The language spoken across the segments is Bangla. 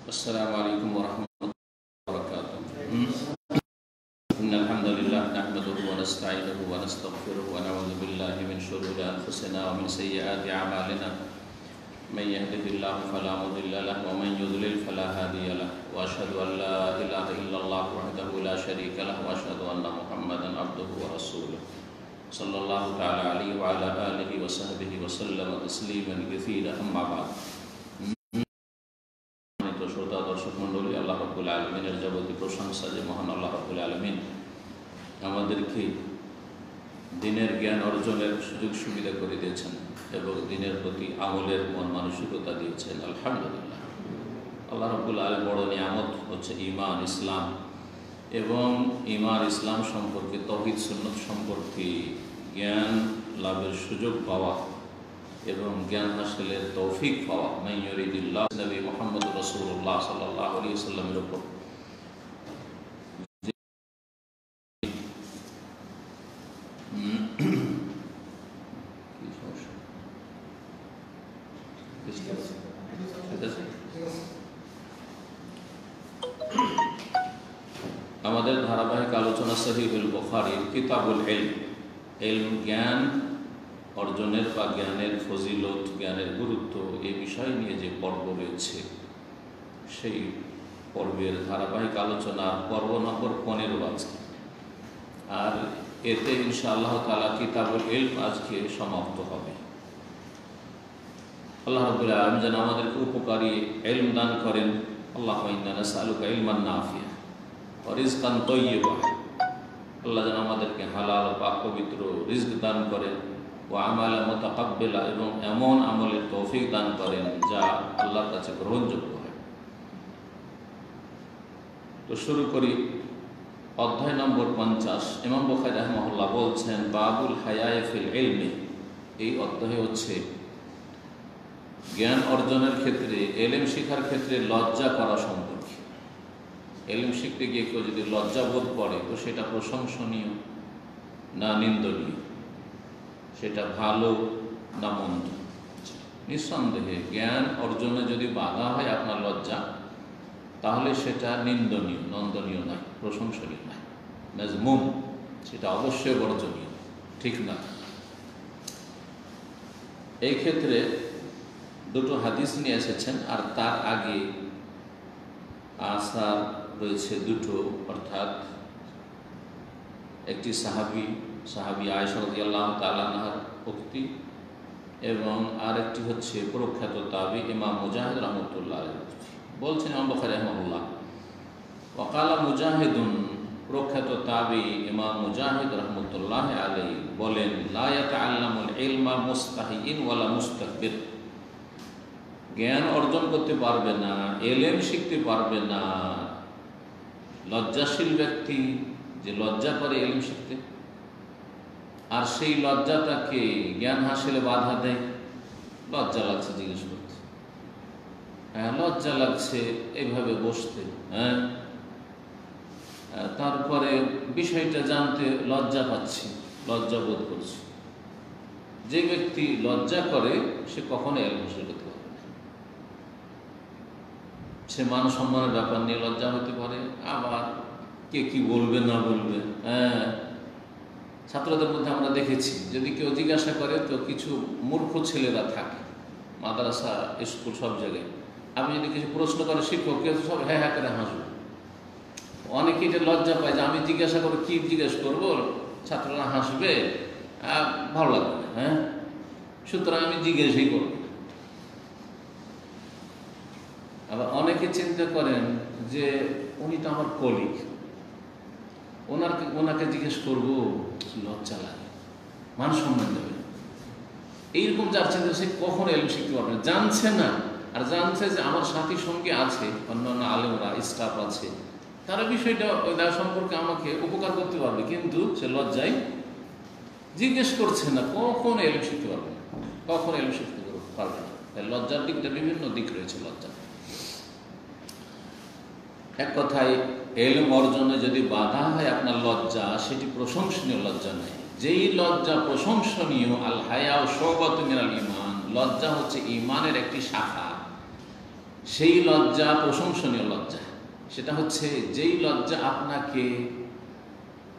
السلام عليكم ورحمة الله وبركاته. إن الحمد لله نحمده ونستعينه ونستغفره ونعوذ بالله من شرور أنفسنا ومن سيئات أعمالنا. من يهده الله فلا مضل له ومن يضلل فلا هادي له وأشهد أن لا إله إلا الله وحده لا شريك له وأشهد أن محمدا عبده ورسوله صلى الله تعالى عليه وعلى آله وصحبه وسلم تسليما كثيرا. أما بعد, শ্রোতা দর্শক মণ্ডলী, আল্লাহ রাব্বুল আলামিনের যাবতীয় প্রশংসা যে মহান আল্লাহ রাব্বুল আলামিন আমাদেরকে দিনের জ্ঞান অর্জনের সুযোগ সুবিধা করে দিয়েছেন এবং দিনের প্রতি আমলের মন মানসিকতা দিয়েছেন। আলহামদুলিল্লাহ। আল্লাহ রাব্বুল আলামিন বড় নিয়ামত হচ্ছে ঈমান, ইসলাম, এবং ঈমান ইসলাম সম্পর্কে, তাওহীদ সুন্নাত সম্পর্কে জ্ঞান লাভের সুযোগ পাওয়া এবং জ্ঞান হাসিলের তৌফিক পাওয়া। মান ইউরিদিল্লাহু নবী মুহাম্মদ রাসূলুল্লাহ সাল্লাল্লাহু আলাইহি ওয়াসাল্লামের উপর আমাদের ধারাবাহিক আলোচনা সহিহুল বুখারীর কিতাবুল ইলম, জ্ঞান অর্জনের বা জ্ঞানের ফজিলত, জ্ঞানের গুরুত্ব, এই বিষয় নিয়ে যে পর্ব রয়েছে সেই পর্বের ধারাবাহিক আলোচনা পর্ব নম্বর 15 আজকে। আর এতে ইনশাআল্লাহ তাআলা কিতাবুল ইলম আজকে সমাপ্ত হবে। আল্লাহ রাব্বুল আলামিন যেন আমাদেরকে উপকারী ইলম দান করেন। আল্লাহুম্মা ইন্না নাসআলুকা ইলমান নাফিয়া ওয়া রিজকান তাইয়্যিবা। আল্লাহ যেন আমাদেরকে হালাল পাক পবিত্র রিজক দান করেন, ও আমালা মুতাকাব্বিলা, এবং এমন আমলের তৌফিক দান করেন যা আল্লাহর কাছে গ্রহণযোগ্য হয়। তো শুরু করি। অধ্যায় নম্বর 50। ইমাম বুখারী রাহিমাহুল্লাহ বলছেন, বাবুল হায়ায়ে ফিল ইলমি। এই অধ্যায় হচ্ছে জ্ঞান অর্জনের ক্ষেত্রে, ইলম শিখার ক্ষেত্রে লজ্জা করা সম্পর্কে। ইলম শিখতে গিয়ে কেউ যদি লজ্জা বোধ করে তো সেটা প্রশংসনীয় না নিন্দনীয়, সেটা ভালো না মন্দ? নিঃসন্দেহে জ্ঞান অর্জনে যদি বাধা হয় আপনার লজ্জা, তাহলে সেটা নিন্দনীয়, নন্দনীয় নয়, প্রশংসনীয় নয়, মাজমুম, সেটা অবশ্যই বর্জনীয়, ঠিক না। এই ক্ষেত্রে দুটো হাদিস নিয়ে এসেছেন, আর তার আগে আসার রয়েছে দুটো, অর্থাৎ একটি সাহাবী আয়েশা রাদিয়াল্লাহু তাআলা আনহার উক্তি, এবং আরেকটি হচ্ছে প্রখ্যাত তাবী ইমাম মুজাহিদ রাহমাতুল্লাহ আলাইহি উক্তি। বলছেন ইমাম বুখারী রাহিমাহুল্লাহ, ওয়াকালা মুজাহিদুন, প্রখ্যাত তাবী ইমাম মুজাহিদ রাহমাতুল্লাহ আলাইহি বলেন, লা ইয়াতাআল্লামুল ইলমা মুস্তাহিয়িন ওয়ালা মুস্তাকবির। জ্ঞান অর্জন করতে পারবে না, ইলম শিখতে পারবে না লজ্জাশীল ব্যক্তি, যে লজ্জা করে ইলম শিখতে, আর সেই লজ্জাটাকে জ্ঞান হাসিলে বাধা দেয়। লজ্জা লাগছে জিজ্ঞেস করতে, হ্যাঁ লজ্জা লাগছে এইভাবে বসতে, হ্যাঁ তারপরে বিষয়টা জানতে লজ্জা পাচ্ছি, লজ্জা বোধ করছি। যে ব্যক্তি লজ্জা করে সে কখনো ইলম হাসিল করতে পারবে না। সে মান সম্মানের ব্যাপার নিয়ে লজ্জা হতে পারে, আবার কে কি বলবে না বলবে। হ্যাঁ, ছাত্রদের মধ্যে আমরা দেখেছি, যদি কেউ জিজ্ঞাসা করে তো কিছু মূর্খ ছেলেরা থাকে, মাদ্রাসা স্কুল সব জায়গায়, আমি যদি কিছু প্রশ্ন করে শিক্ষক, কেউ সব হ্যাঁ হ্যাঁ করে হাসবে। অনেকে এটা লজ্জা পায় যে আমি জিজ্ঞাসা করে কি জিজ্ঞেস করবো, ছাত্ররা হাসবে, ভালো লাগবে না, হ্যাঁ সুতরাং আমি জিজ্ঞাসাই করব। আবার অনেকে চিন্তা করেন যে উনি তো আমার কলিগ, ওনাকে জিজ্ঞেস করবো, লজ্জা লাগে, মান সম্মান দেবে। এইরকম যার চিন্তা, সে কখনো ইলম শিখতে পারবে না। জানছে না, আর জানছে যে আমার সাথী সঙ্গে আছে, অন্যান্য আলেমরা, স্টাফ আছে, তারা বিষয়টা সম্পর্কে আমাকে উপকার করতে পারবে, কিন্তু সে লজ্জায় জিজ্ঞেস করছে না, কখনো ইলম শিখতে পারবে না, কখনো ইলম শিখতে পারবে না। লজ্জার দিকটা বিভিন্ন দিক রয়েছে লজ্জা। এক কথায় ইলম অর্জনে যদি বাধা হয় আপনার লজ্জা, সেটি প্রশংসনীয় লজ্জা নয়। যেই লজ্জা প্রশংসনীয়, আল হায়া শুবাতুম মিনাল ঈমান, লজ্জা হচ্ছে ঈমানের একটি শাখা। সেই লজ্জা প্রশংসনীয় লজ্জা। সেটা হচ্ছে যেই লজ্জা আপনাকে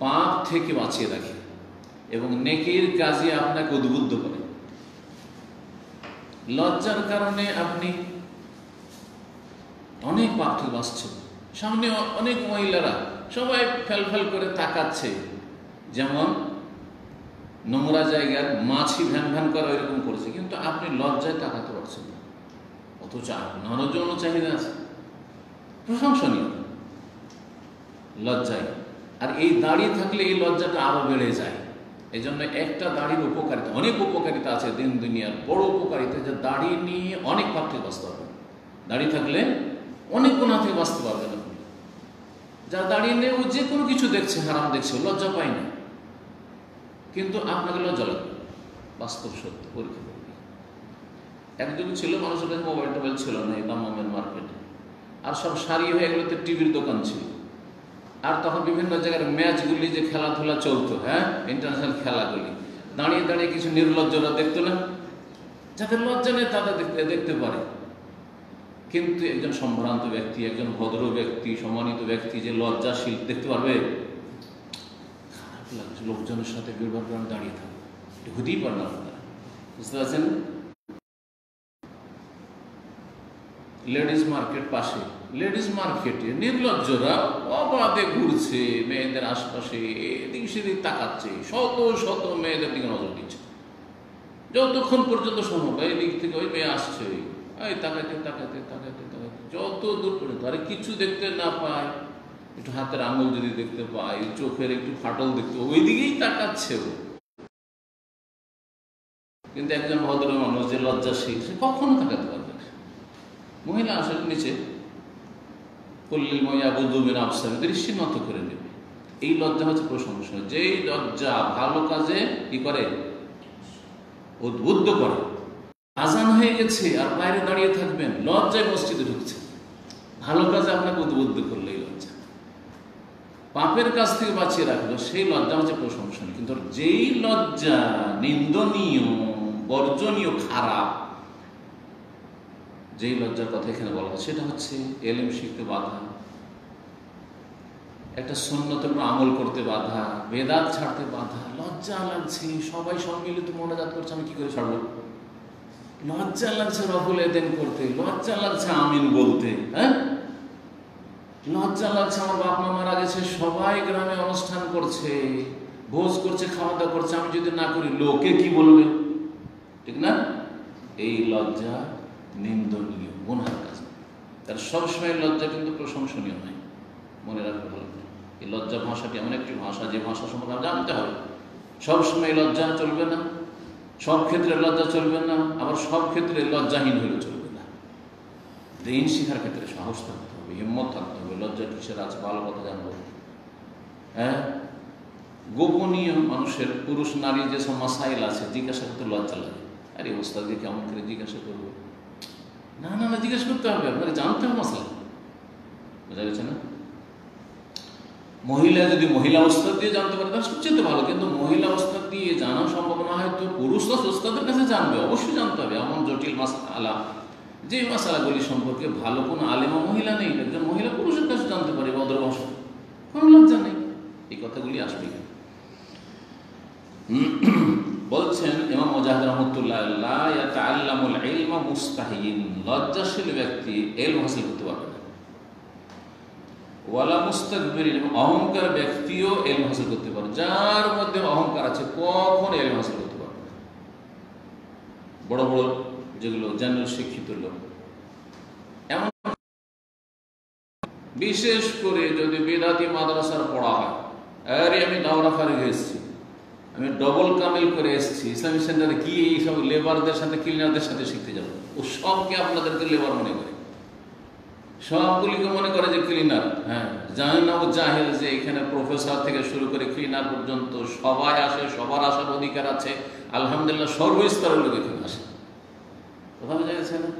পাপ থেকে বাঁচিয়ে রাখে এবং নেকির কাজে আপনাকে উদ্বুদ্ধ করে। লজ্জার কারণে আপনি অনেক পাপ থেকে বাঁচছেন। সামনে অনেক মহিলারা সবাই ফেল করে তাকাচ্ছে, যেমন নোংরা জায়গার মাছি ভ্যান ভ্যান করে ওইরকম করেছে, কিন্তু আপনি লজ্জায় তাকাতে পারছেন না, অথচ আপনারও যৌন চাহিদা আছে। প্রশংসনীয় লজ্জায়। আর এই দাড়ি থাকলে এই লজ্জাটা আরো বেড়ে যায়। এই জন্য একটা দাড়ির উপকারিতা, অনেক উপকারিতা আছে দিন দুনিয়ার বড় উপকারিতা, যে দাড়ি নিয়ে অনেক পাপ থেকে বাঁচতে পারবেন। দাড়ি থাকলে অনেক গুনাহ থেকে বাঁচতে পারবেন আপনি। যা দাড়ি নেই ও যে কোনো কিছু দেখছে, হারাম দেখছে, লজ্জা পায় না, কিন্তু আপনাকে লজ্জা লাগবে। বাস্তব সত্য পরীক্ষা করবে। একযুগ ছিল মানুষের কাছে মোবাইল টোবাইল ছিল না এই দামামের মার্কেটে, আর সব সারি হয়ে গেলোতে টিভির দোকান ছিল। আর তখন বিভিন্ন জায়গার ম্যাচগুলি যে খেলাধুলা চলতো, হ্যাঁ, ইন্টারন্যাশনাল খেলাগুলি, দাঁড়িয়ে দাঁড়িয়ে কিছু নির্লজ্জরা দেখতো না, যাদের লজ্জা নেই তাদের দেখতে পারে। কিন্তু একজন সম্ভ্রান্ত ব্যক্তি, একজন ভদ্র ব্যক্তি, সম্মানিত ব্যক্তি যে লজ্জাশীল দেখতে পারবে? খারাপ লাগছে লোকজনের সাথে ব্যবহার করে দাঁড়িয়ে থাকবে, হতেই পারে না। আপনারা বুঝতে পারছেন? লেডিস মার্কেট পাশে, লেডিস মার্কেটে নির্লজ্জরা অবাধে ঘুরছে, মেয়েদের আশপাশে এদিক সেদিক তাকাচ্ছে, শত শত মেয়েদের দিকে নজর দিচ্ছে, যতক্ষণ পর্যন্ত সম্ভব। এই দিক থেকে ওই মেয়ে আসছে, এই তাকাইতে তাকাইতে তাকাইতে তাকাইতে যত দূর পর্যন্ত আরে কিছু দেখতে না পায়, একটু হাতের আঙুল যদি দেখতে পায়, চোখের একটু ফাটল দেখতে পায়, ওই দিকেই তাকাচ্ছে ও। কিন্তু একজন ভদ্র মানুষ যে লজ্জাশীল, সে কখনো তাকাতে পারবে না। মহিলা আসলে নিচে পল্লীর মহিলা বুদ্ধবিন আফসার দৃষ্টি নত করে নেবে। এই লজ্জা হচ্ছে প্রশংসা। যেই লজ্জা ভালো কাজে কি করে? উদ্বুদ্ধ করে। আজান হয়ে গেছে আর বাইরে দাঁড়িয়ে থাকবেন, লজ্জায় মসজিদে ঢুকছে, ভালো কাজে আপনাকে উদ্বুদ্ধ করলে এই লজ্জা পাপের কাছ থেকে বাঁচিয়ে রাখলো, সেই লজ্জা হচ্ছে প্রশংসনীয়। কিন্তু যেই লজ্জা নিন্দনীয়, বর্জনীয়, খারাপ, যেই লজ্জার কথা এখানে বলা হয়, সেটা হচ্ছে এলেম শিখতে বাধা, একটা সুন্নতের উপর আমল করতে বাধা, বেদাত ছাড়তে বাধা। লজ্জা লাগছে, সবাই সম্মিলিত মোনাজাত করছে, আমি কি করে ছাড়বো? লজ্জা লাগছে রফুল এদেন করতে, লজ্জা লাগছে আমিন বলতে, হ্যাঁ, লজ্জা লাগছে আমার বাপ মা মারা গেছে, সবাই গ্রামে অনুষ্ঠান করছে, ভোজ করছে, খাওয়া দাওয়া করছে, আমি যদি না করি লোকে কি বলবে? ঠিক না? এই লজ্জা নিন্দনীয়, গুনার কাজ। তার সবসময় লজ্জা কিন্তু প্রশংসনীয় নয়, মনে রাখতে ভালো। এই লজ্জা ভাষাটি এমন একটি ভাষা, যে ভাষা সম্পর্কে জানতে হবে। সবসময় লজ্জা চলবে না, সব ক্ষেত্রে লজ্জা চলবে না, আবার সব ক্ষেত্রে লজ্জাহীন হলে চলবে না। দিন শিখার ক্ষেত্রে সাহস থাকতে হবে, হিম্মত থাকতে হবে। লজ্জা কিসের আছে, ভালো কথা জানবো। হ্যাঁ, গোপনীয় মানুষের, পুরুষ নারী যেসব মাসাইল আছে, জিজ্ঞাসা করতে লজ্জা লাগে। আরে ওস্তাদকে কেমন করে জিজ্ঞাসা করবো? না না না, জিজ্ঞাসা করতে হবে, আপনাকে জানতে হবে মাসাইল। বোঝা গেছে না? মহিলা যদি মহিলা ওস্তাদ দিয়ে জানতে পারে তাহলে সবচেয়ে ভালো, কিন্তু মহিলা ওস্তাদ দিয়ে জানা সম্ভব না হয় তো পুরুষ ওস্তাদের কাছে জানবে, অবশ্যই জানতে হবে। এমন জটিল মাসালা, যে মাসালাগুলি সম্পর্কে ভালো কোনো আলেমা মহিলা নেই, একজন মহিলা পুরুষের কাছে জানতে পারে ভদ্র ভাষা, কোনো লজ্জা নেই। এই কথাগুলি আসবে। বলছেন ইমাম মুজাহিদ রাহমাতুল্লাহ লা ইয়াতাআল্লামুল ইলমা মুস্তাহিন, লজ্জাশীল ব্যক্তি ইলম হাসিল করতে পারবে না। ওয়ালা মুস্তাকবিরিন, অহংকার ব্যক্তিও ইলম হাসিল করতে পারে। যার মধ্যে অহংকার আছে কখনো ইলম হাসিল করতে পারবে না। বড় বড় যেগুলো জেনারেল শিক্ষিত লোক, এমন বিশেষ করে যদি বেদাতি মাদ্রাসার পড়া হয়, আরে আমি দাওরা ফারিগ এসেছি, আমি ডবল কামিল করে এসেছি, ইসলামিক সেন্টারে কি এইসব লেবারদের সাথে ক্লিনারদের সাথে শিখতে যাবো, ও সবকে আপনাদেরকে লেবার মনে করে, সবগুলিকে মনে করে যে ক্লিনার। হ্যাঁ, জানেন না ও জাহেল যে এখানে প্রফেসর থেকে শুরু করে ক্লিনার পর্যন্ত সবাই আসে, সবার আসার অধিকার আছে। আলহামদুলিল্লাহ সর্বস্তরের লোক এখানে আসে। কথা বোঝা গেছে না?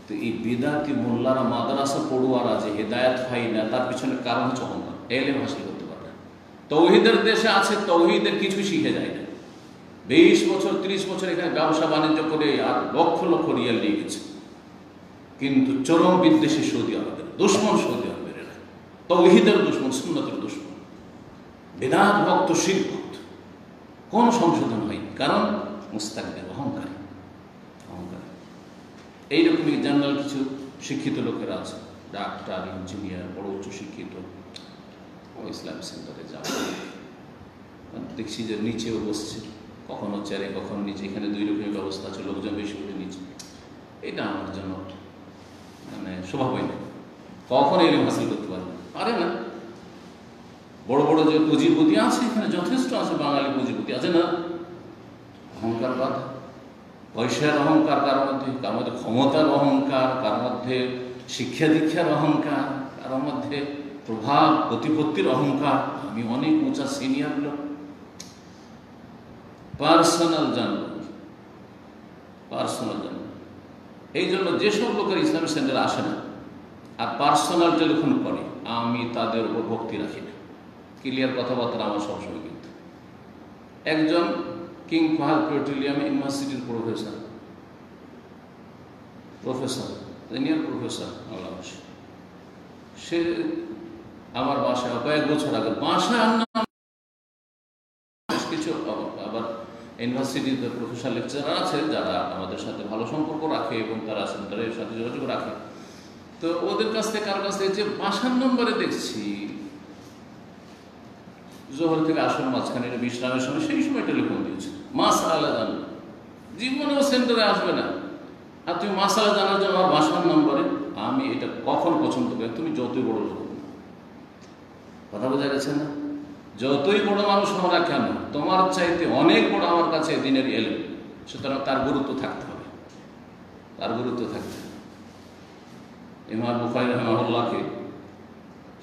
তো এই বেদাতি মোল্লারা, মাদ্রাসা পড়ুয়ারা যে হেদায়েত হয় না, তার পিছনে কারণ হচ্ছে অহংকার। এলেম হাসিল করতে পারে না। তৌহিদের দেশে আছে, তৌহিদের কিছু শিখে যায় না। 20 বছর 30 বছর এখানে ব্যবসা বাণিজ্য করে আর লক্ষ লক্ষ রিয়াল নিয়ে গেছে, কিন্তু চরম বিদ্বেষী সৌদি আরবের দুশ্মন, সৌদি আরবের এরা তাওহীদের দুশ্মন, সুন্নতের দুশ্মন, বিরাট ভক্ত, শির ভক্ত, কোন সংশোধন হয়নি। কারণ মুস্তাকবির, অহংকারী। এইরকমই জেনারেল কিছু শিক্ষিত লোকেরা আছে, ডাক্তার, ইঞ্জিনিয়ার, বড় উচ্চ শিক্ষিত, ও ইসলাম সেন্টারে যাওয়া দেখছি যে নিচেও বসছে, কখনো চেয়ারে কখনো নিচে, এখানে দুই রকমের ব্যবস্থা আছে, লোকজন বেশি করে নিচে। এটা আমার জন্য মানে স্বভাব হয় না, কখনো এরকম হাসিল করতে পারে না। বড় বড় যে পুঁজিপতি আছে এখানে যথেষ্ট আছে, বাঙালি পুঁজিপতি আছে না, অহংকার বাধা, পয়সার অহংকার, কার মধ্যে ক্ষমতার অহংকার, কার মধ্যে শিক্ষা দীক্ষার অহংকার, কার মধ্যে প্রভাব প্রতিপত্তির অহংকার, আমি অনেক উঁচা সিনিয়র লোক, পার্সোনাল জানব। এই জন্য যেসব লোকের ইসলামিক সেন্টারে আসে না আর পার্সোনাল টেলিফোন করে, আমি তাদের উপর ভক্তি রাখি না। ক্লিয়ার কথাবার্তা আমার সবসময়। কিন্তু একজন কিং ফাহাদ পেট্রোলিয়াম ইউনিভার্সিটির প্রফেসর সিনিয়র প্রফেসর, সে আমার বাসায় কয়েক বছর আগে বাসায় কিছু আবার ইউনিভার্সিটিতে প্রফেসর লেকচারার আছে যারা আমাদের সাথে ভালো সম্পর্ক রাখে এবং তারা সেন্টারের সাথে যোগাযোগ রাখে। তো ওদের কাছ থেকে কারো কাছ থেকে যে বাসার নম্বরে দেখছি জোহর থেকে আসর মাঝখানে বিশ্রামের সময়, সেই সময় টেলিফোন দিয়েছে মাসআলা জানো, জীবনেও সেন্টারে আসবে না আর তুমি মাসআলা জানার জন্য আমার বাসার নম্বরে। আমি এটা কখন পছন্দ করি, তুমি যতই বড় লোক, কথা বোঝা গেছে না, যতই বড় মানুষ হও না কেন, তোমার চাইতে অনেক বড় আমার কাছে দিনের এলেম, সুতরাং তার গুরুত্ব থাকতে হবে, ইমাম বুখারী রাহিমাহুল্লাহকে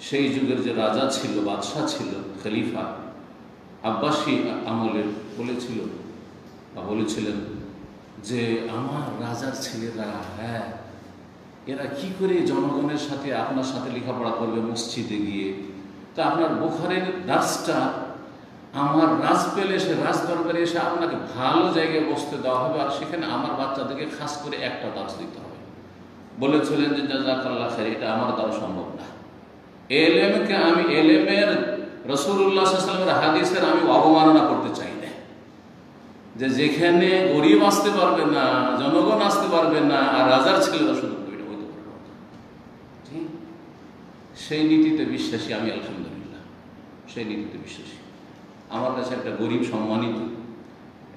সেই যুগের যে রাজা ছিল, বাদশাহ ছিল, খলিফা আব্বাসী আমলের বলেছিলেন যে আমার রাজার ছেলেরা, এরা কি করে জনগণের সাথে আপনার সাথে লেখাপড়া করবে মসজিদে গিয়ে, তা আপনার বুখারীর দার্সটা আমার রাজপেলে এসে, রাজদরবারে এসে আপনাকে ভালো জায়গায় বসতে দেওয়া হবে, আর সেখানে আমার বাচ্চাদেরকে খাস করে একটা দার্স দিতে হবে। বলেছিলেন যে জাযাকাল্লাহ খাইর, এটা আমার দ্বারা সম্ভব না। এলেমকে আমি এলেমের রাসূলুল্লাহ সাল্লাল্লাহু আলাইহি ওয়াসাল্লামের হাদিসের আমি অবমাননা করতে চাই না, যে যেখানে গরিব আসতে পারবে না, জনগণ আসতে পারবে না, আর রাজার ছেলেরা শুধু হইতে পারবে, সেই নীতিতে বিশ্বাসী আমি, আলহামদুলিল্লাহ সেই নীতিতে বিশ্বাসী। আমার কাছে একটা গরিব সম্মানিত,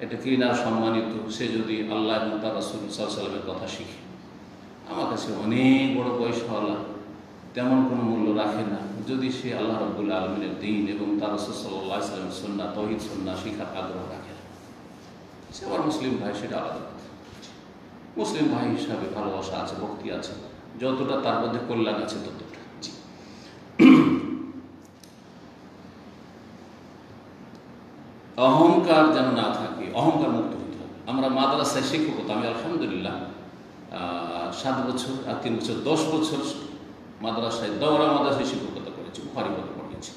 একটা ক্লিনার সম্মানিত, সে যদি আল্লাহ এবং তার রাসূল সাল্লাল্লাহু আলাইহি ওয়াসাল্লামের কথা শিখে, আমার কাছে অনেক বড় পয়সাওয়ালা তেমন কোনো মূল্য রাখে না, যদি সে আল্লাহ রাব্বুল আলামিনের দ্বীন এবং তার রাসূল সাল্লাল্লাহু আলাইহি ওয়াসাল্লামের সুন্নাহ, তাওহীদ সুন্নাহ শিখার আগ্রহ রাখে। সে আমার মুসলিম ভাই, সেটা আলাদা কথা। মুসলিম ভাই হিসাবে ভালোবাসা আছে, ভক্তি আছে, যতটা তার মধ্যে কল্যাণ আছে ততটা। অহংকার যেন না থাকে, অহংকার মুক্ত হতে হবে। আমরা মাদ্রাসায় শিক্ষকতা, আমি আলহামদুলিল্লাহ 7 বছর আর 3 বছর 10 বছর মাদ্রাসায়, দাওরা মাদ্রাসায় শিক্ষকতা করেছি, বুখারী পড়ে পড়িয়েছি।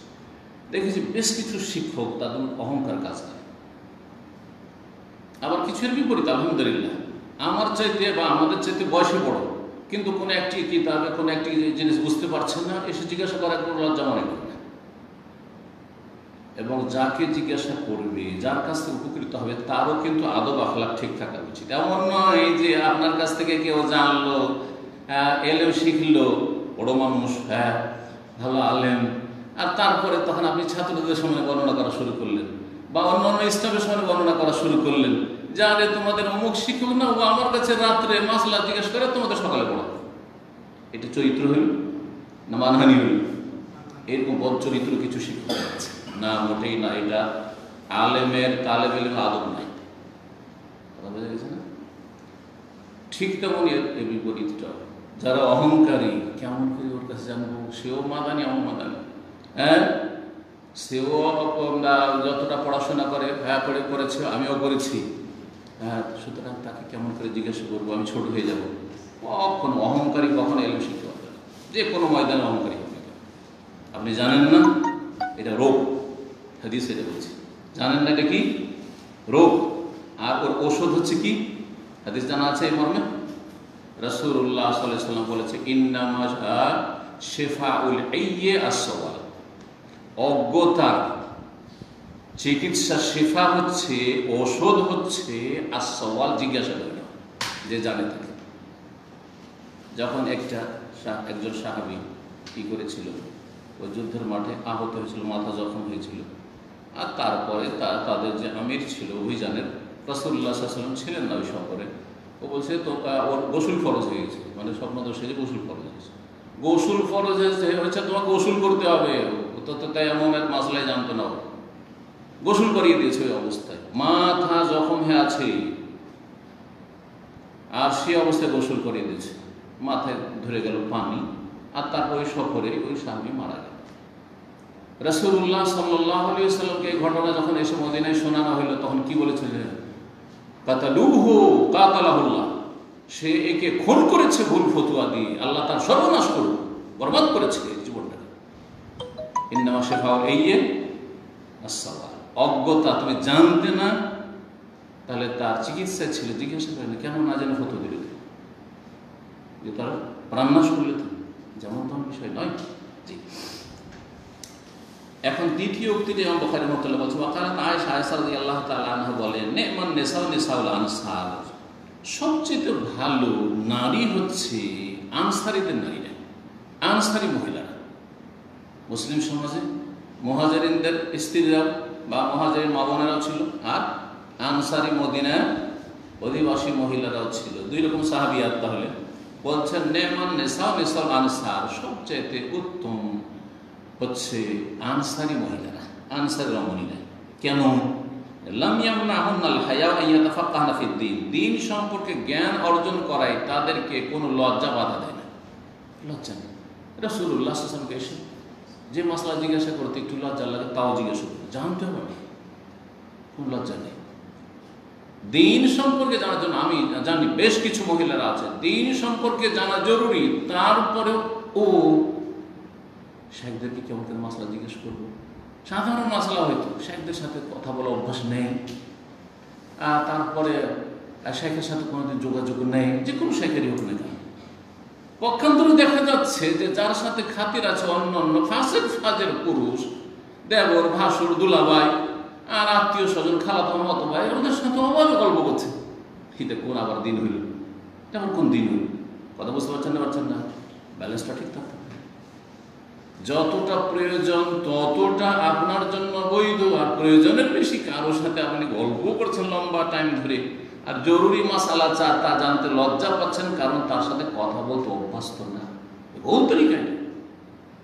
দেখেছি বেশ কিছু শিক্ষক তাদের অহংকার কাজ করে, আবার কিছুর বিপরীত আলহামদুলিল্লাহ আমার চাইতে বা আমাদের চাইতে বয়সে বড়, কিন্তু কোনো একটি কিতাবে কোনো একটি জিনিস বুঝতে পারছেন না, এসে জিজ্ঞাসা করার কোনো লজ্জা মনে করে না। এবং যাকে জিজ্ঞাসা করবে, যার কাছ থেকে উপকৃত হবে, তারও কিন্তু আদব আখলাক ঠিক থাকা উচিত। এমন নয় যে আপনার কাছ থেকে কেউ জানলো, এলেও শিখলো, বড় মানুষ, ভালো আলেম, আর তারপরে তখন আপনি ছাত্রদের সামনে বর্ণনা করা শুরু করলেন বা অন্যান্য স্টাফের সামনে বর্ণনা করা শুরু করলেন, যারে তোমাদের অমুক শিক্ষক না, ও আমার কাছে রাত্রে মাসলা জিজ্ঞেস করে, তোমাদের সকালে পড়া। এটা চরিত্র হইল না মানহানি হইল? এরকম বদ চরিত্র কিছু শিক্ষক আছে না, মোটেই না। এটা আলেমের তালেব ইলমের আদব নাই, কথা বোঝা গেছে না? ঠিক তেমনই এর বিপরীতটা, যারা অহংকারী, কেমন করে ওর কাছে জানবো, সেও মাদানি আমার মাদানি, সেও যতটা পড়াশোনা করে, করেছে, আমিও করেছি, সুতরাং তাকে কেমন করে জিজ্ঞাসা করবো, আমি ছোট হয়ে যাবো। কখনো অহংকারী কখনো এলম শিখতে পারবে না, যে কোনো ময়দানে অহংকারী হবে। আপনি জানেন না এটা রোগ, হাদিস এটা বলছে, জানেন না এটা কি রোগ, আর ওর ঔষধ হচ্ছে কি, হাদিস জানা আছে এই মর্মে, রাসূলুল্লাহ সাল্লাল্লাহু আলাইহি ওয়াসাল্লাম বলেছে ইন্নামা শিফাউল আইয়্যি আস-সাওয়াল, অজ্ঞতার চিকিৎসা শিফা হচ্ছে, ঔষধ হচ্ছে আস-সাওয়াল, জিজ্ঞাসা করা, যে জানে থাকে। যখন একজন সাহাবী কি করেছিল, ওই যুদ্ধের মাঠে আহত হয়েছিল, মাথা জখম হয়েছিল, আর তারপরে তাদের যে আমির ছিল অভিযানের, রাসূলুল্লাহ সাল্লাল্লাহু আলাইহি ওয়াসাল্লাম ছিলেন না ওই সফরে। ও বলছে তো ওর গোসল ফরজ হয়ে গেছে, মানে স্বপ্নদোষে যে গোসল ফরজ হয়েছে, গোসল ফরজ হয়েছে, তোমাকে গোসল করতে হবে। তো তাই এমন মাসলায় জানতো না, গোসল করিয়ে দিয়েছে ওই অবস্থায়, মাথা জখম হয়ে আছে আর সে অবস্থায় গোসল করিয়ে দিয়েছে, মাথায় ধরে গেল পানি, আর তারপর ওই সফরে ওই সাহাবী মারা গেল। রাসূলুল্লাহ সাল্লাল্লাহু আলাইহি ওয়াসাল্লামকে এই ঘটনা যখন এসে মদিনায় শোনানো হলো, তখন কি বলেছিলেন? কাতালুহু কাতালাহুল্লাহ, সে একে খুন করেছে ভুল ফতোয়া দিয়ে, আল্লাহ তার সর্বনাশ করুন, বরবাদ করেছে জীবনটাকে। ইন্নামা শিফাউল আইয়্যি আস-সাওয়াল, অজ্ঞতা, তুমি জানতে না, তাহলে তার চিকিৎসা ছিল, জিজ্ঞাসা করেন কেন না জেনে ফতোয়া দিলে, যে তার প্রাণনাশ করলে, যেমন তেমন বিষয় নয়। জি, এখন দ্বিতীয় উক্তিতে ইমাম বুখারী রাহিমাহুল্লাহ বলছেন, ওয়াকালাত আয়েশা রাদিয়াল্লাহু তাআলা আনহা বলেন, নেমান নিসাউ নিসাউল আনসার, সবচেয়ে ভালো নারী হচ্ছে আনসারীদের নারীরা, আনসারী মহিলারা। মুসলিম সমাজে মুহাজিরিনদের স্ত্রীরাও বা মুহাজিরিন মা বোনেরাও ছিল, আর আনসারী মদিনার অধিবাসী মহিলারাও ছিল, দুই রকম সাহাবিয়াত। তাহলে বলছেন নেমান নিসাউ নিসাউল আনসার, সবচেয়ে উত্তম হচ্ছে আনসারী মহিলারা, আনসারী রমণীরা। কেন? লাম ইয়ামনাহুন্নাল হায়া আন ইয়াতাফাক্কাহনা ফিদ-দীন, দ্বীন সম্পর্কে জ্ঞান অর্জন করায় তাদেরকে কোনো লজ্জা বাধা দেয় না, লজ্জা নেই। রাসূলুল্লাহ সাল্লাল্লাহু আলাইহি ওয়াসাল্লামকে এসে যে মাসলা জিজ্ঞাসা করতে একটু লজ্জা লাগে, তাও জিজ্ঞাসা করতে জানতে হবে না, কোনো লজ্জা নেই। দ্বীন সম্পর্কে জানার জন্য, আমি জানি বেশ কিছু মহিলারা আছে দ্বীন সম্পর্কে জানা জরুরি, তারপরেও ও শেখদেরকে কেমন করে মাসলা জিজ্ঞেস করবো, সাধারণ মাসলা হয়তো শেখদের সাথে কথা বলা অভ্যাস নেই, তারপরে শেখের সাথে কোনোদিন যোগাযোগ নেই, যে কোনো শেখেরই হোক না কেন। পক্ষান্তরে দেখা যাচ্ছে যে যার সাথে খাতির আছে অন্য অন্য ফাসেক ফাজের পুরুষ, দেবর, ভাসুর, দুলাভাই, আর আত্মীয় স্বজন, খালাতো মামাতো ভাই, ওদের সাথে অভাবে গল্প করছে। হিতে কোন আবার দিন হইল, যেমন কোন দিন হইল, কথা বুঝতে পারছেন না, ব্যালেন্সটা ঠিক থাকতে হবে। যতটা প্রয়োজন ততটা আপনার জন্য বৈধ, আর প্রয়োজনের বেশি কারোর সাথে আপনি গল্প করছেন লম্বা টাইম ধরে, আর জরুরি মাসালা তা জানতে লজ্জা পাচ্ছেন, কারণ তার সাথে কথা বলতে অভ্যস্ত না। বহু তরিকায়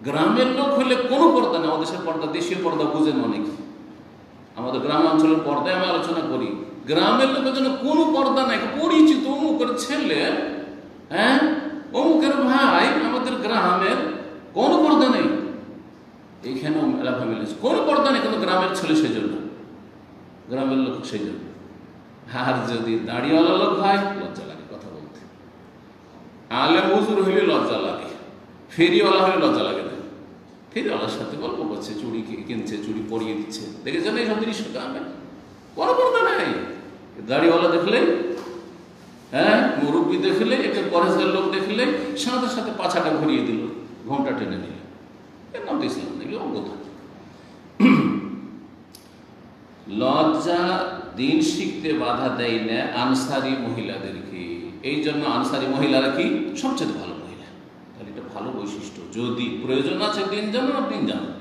গ্রামের লোক হলে কোনো পর্দা নেই, আমাদের পর্দা, দেশীয় পর্দা বুঝেন অনেকে, আমাদের গ্রামাঞ্চলের পর্দায় আমি আলোচনা করি। গ্রামের লোকের জন্য কোনো পর্দা নাই, পরিচিত অমুকের ছেলে, হ্যাঁ অমুকের ভাই, আমাদের গ্রামের কোনো পর্দা নেই। এইখানেও এলাকা মিলেছে, কোনো পর্দা নেই, কিন্তু গ্রামের ছেলে সেই জন্য, গ্রামের লোক সেই জন্য। আর যদি দাড়িওয়ালা লোক হয়, লজ্জা লাগে কথা বলতে, আলেম হুজুর হইলে লজ্জা লাগে, ফেরিওয়ালা হলে লজ্জা লাগে না। ফেরিওয়ালার সাথে গল্প করছে, চুড়ি কিনছে, চুড়ি পরিয়ে দিচ্ছে, দেখেছেন এইসব জিনিস গ্রামে কোনো পর্দা নেই। দাড়িওয়ালা দেখলে, হ্যাঁ মুরব্বী দেখলে, একটা পরেজগার লোক দেখলে সাথে সাথে পাছাটা ঘুরিয়ে দিল, ঘোমটা টেনে দিল, এর নাম তো ইসলাম, দেখলে অজ্ঞতা। লজ্জা দিন শিখতে বাধা দেয় না আনসারী মহিলাদেরকে, এই জন্য আনসারী মহিলারা কি সবচেয়ে ভালো মহিলা। তাহলে এটা ভালো বৈশিষ্ট্য। যদি প্রয়োজন আছে দিন জানান, দিন জানান,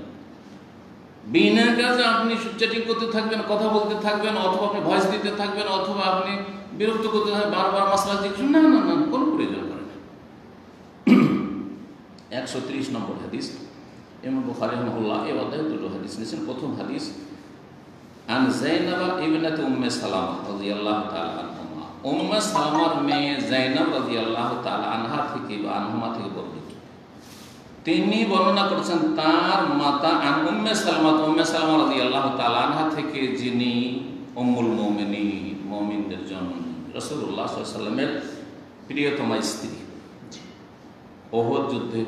বিনা কাজে আপনি চ্যাটিং করতে থাকবেন, কথা বলতে থাকবেন, অথবা আপনি ভয়েস দিতে থাকবেন, অথবা আপনি বিরক্ত করতে থাকবেন, বারবার মাসলা জিজ্ঞেস, না না না, কোনো প্রয়োজন করে না। 130 নম্বর হাদিস, ইমাম বুখারী রাহিমাহুল্লাহ এই অধ্যায়ে দুটো হাদিস নিয়েছেন। প্রথম হাদিস আন যায়নাব ইবনাত উম্মে সালামা রাদিয়াল্লাহু তাআলা আনহা, উম্মে সালামার মেয়ে যায়নাব রাদিয়াল্লাহু তাআলা আনহা থেকে বা আনহুমা থেকে বর্ণিত। তিনি বর্ণনা করেছেন তার মাতা আন উম্মে সালামা, উম্মে সালামা রাদিয়াল্লাহু তাআলা আনহা থেকে, যিনি উম্মুল মুমিনিন, মুমিনদের জননী, রাসূলুল্লাহ সাল্লাল্লাহু আলাইহি ওয়াসাল্লামের প্রিয়তমা স্ত্রী। উহুদ যুদ্ধে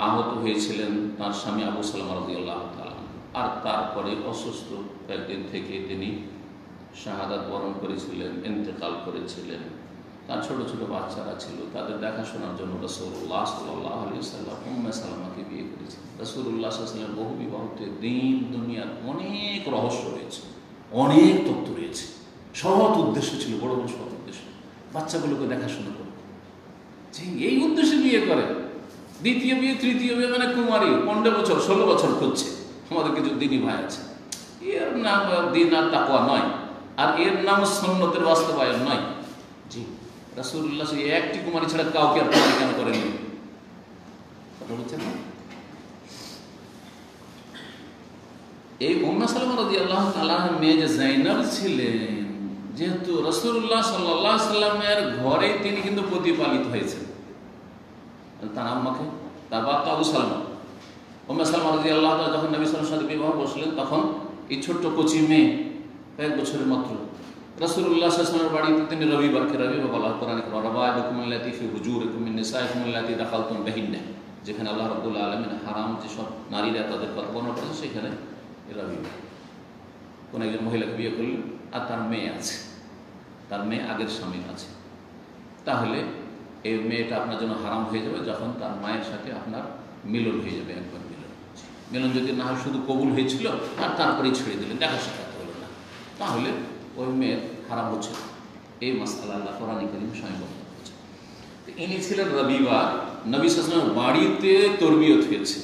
আহত হয়েছিলেন তার স্বামী আবু সালামা রাদিয়াল্লাহু তাআলা, আর তারপরে অসুস্থ কয়েকদিন থেকে তিনি শাহাদাত বরণ করেছিলেন, ইন্তেকাল করেছিলেন। তার ছোট ছোট বাচ্চারা ছিল, তাদের দেখাশোনার জন্য রাসূলুল্লাহ সাল্লাল্লাহু আলাইহি ওয়াসাল্লাম উম্মে সালামাকে বিয়ে করেছেন। রাসূলুল্লাহ সাল্লাল্লাহু আলাইহি ওয়াসাল্লাম বহু বিবাহতে দিন দুনিয়ার অনেক রহস্য রয়েছে, অনেক তত্ত্ব রয়েছে। সৎ উদ্দেশ্য ছিল, বড় বড় সৎ উদ্দেশ্য, বাচ্চাগুলোকে দেখাশোনা করবে, যে এই উদ্দেশ্যে বিয়ে করে। দ্বিতীয় বিয়ে, তৃতীয় বিয়ে, মানে কুমারী 15 বছর 16 বছর করছে। আমাদের কিছু দিনী ভাই আছে, এর নাম দিন আর তাকওয়া নয়, আর এর নাম সুন্নতের বাস্তবায়ন নয়। জি, রাসূলুল্লাহ একটি কুমারী ছাড়া কাউকে আর কুমারী কেন করেনি? কথা বলছেন না? এই উম্মে সালামা রাদিয়াল্লাহু তাআলা মেয়ে যে যায়নাব ছিলেন, যেহেতু রাসূলুল্লাহ সাল্লাল্লাহু আলাইহি সাল্লামের ঘরে তিনি কিন্তু প্রতিপালিত হয়েছেন, তার আম্মাকে, তার বাবা আবু সালমা। উম্মে সালামা রাদিয়াল্লাহু তাআলা যখন নবী সাল্লাল্লাহু আলাইহি ওয়াসাল্লামের সাথে বিবাহ বসলেন, তখন এই ছোট্ট কচি মেয়ে, কয়েক বছরের মাত্র, রাসূলুল্লাহ সাল্লাল্লাহু আলাইহি ওয়াসাল্লামের বাড়িতে তিনি রবিবারকে রবিবার বলা হয় কোরআনে, রাবাইবুকুম আল্লাতী ফি হুজুরিকুম মিন নিসাইকুম আল্লাতী দাখালতুম বিহিন্না, যেখানে আল্লাহ রাব্বুল আলামিন হারাম যেসব নারীরা তাদের কথা বর্ণনা করেছে, সেখানে রবিবার কোন একজন মহিলাকে বিয়ে করলেন, আর তার মেয়ে আছে, তার মেয়ে আগের স্বামী আছে, তাহলে এই মেয়েটা আপনার জন্য হারাম হয়ে যাবে যখন তার মায়ের সাথে আপনার মিলন হয়ে যাবে। একবার মিলন যদি না হয়, শুধু কবুল হয়েছিল আর তারপরেই ছেড়ে দিলেন, দেখা সাক্ষাৎ হলো না, তাহলে ওই মেয়ের হারাম হচ্ছে। এই মাসআলা আল্লাহ কোরআনে কারীমে স্বয়ং বর্ণনা করেছেন। ইনি ছিলেন রবিবার, নবী সাল্লাল্লাহু আলাইহি ওয়াসাল্লামের বাড়িতে তরবিয়ত হয়েছে,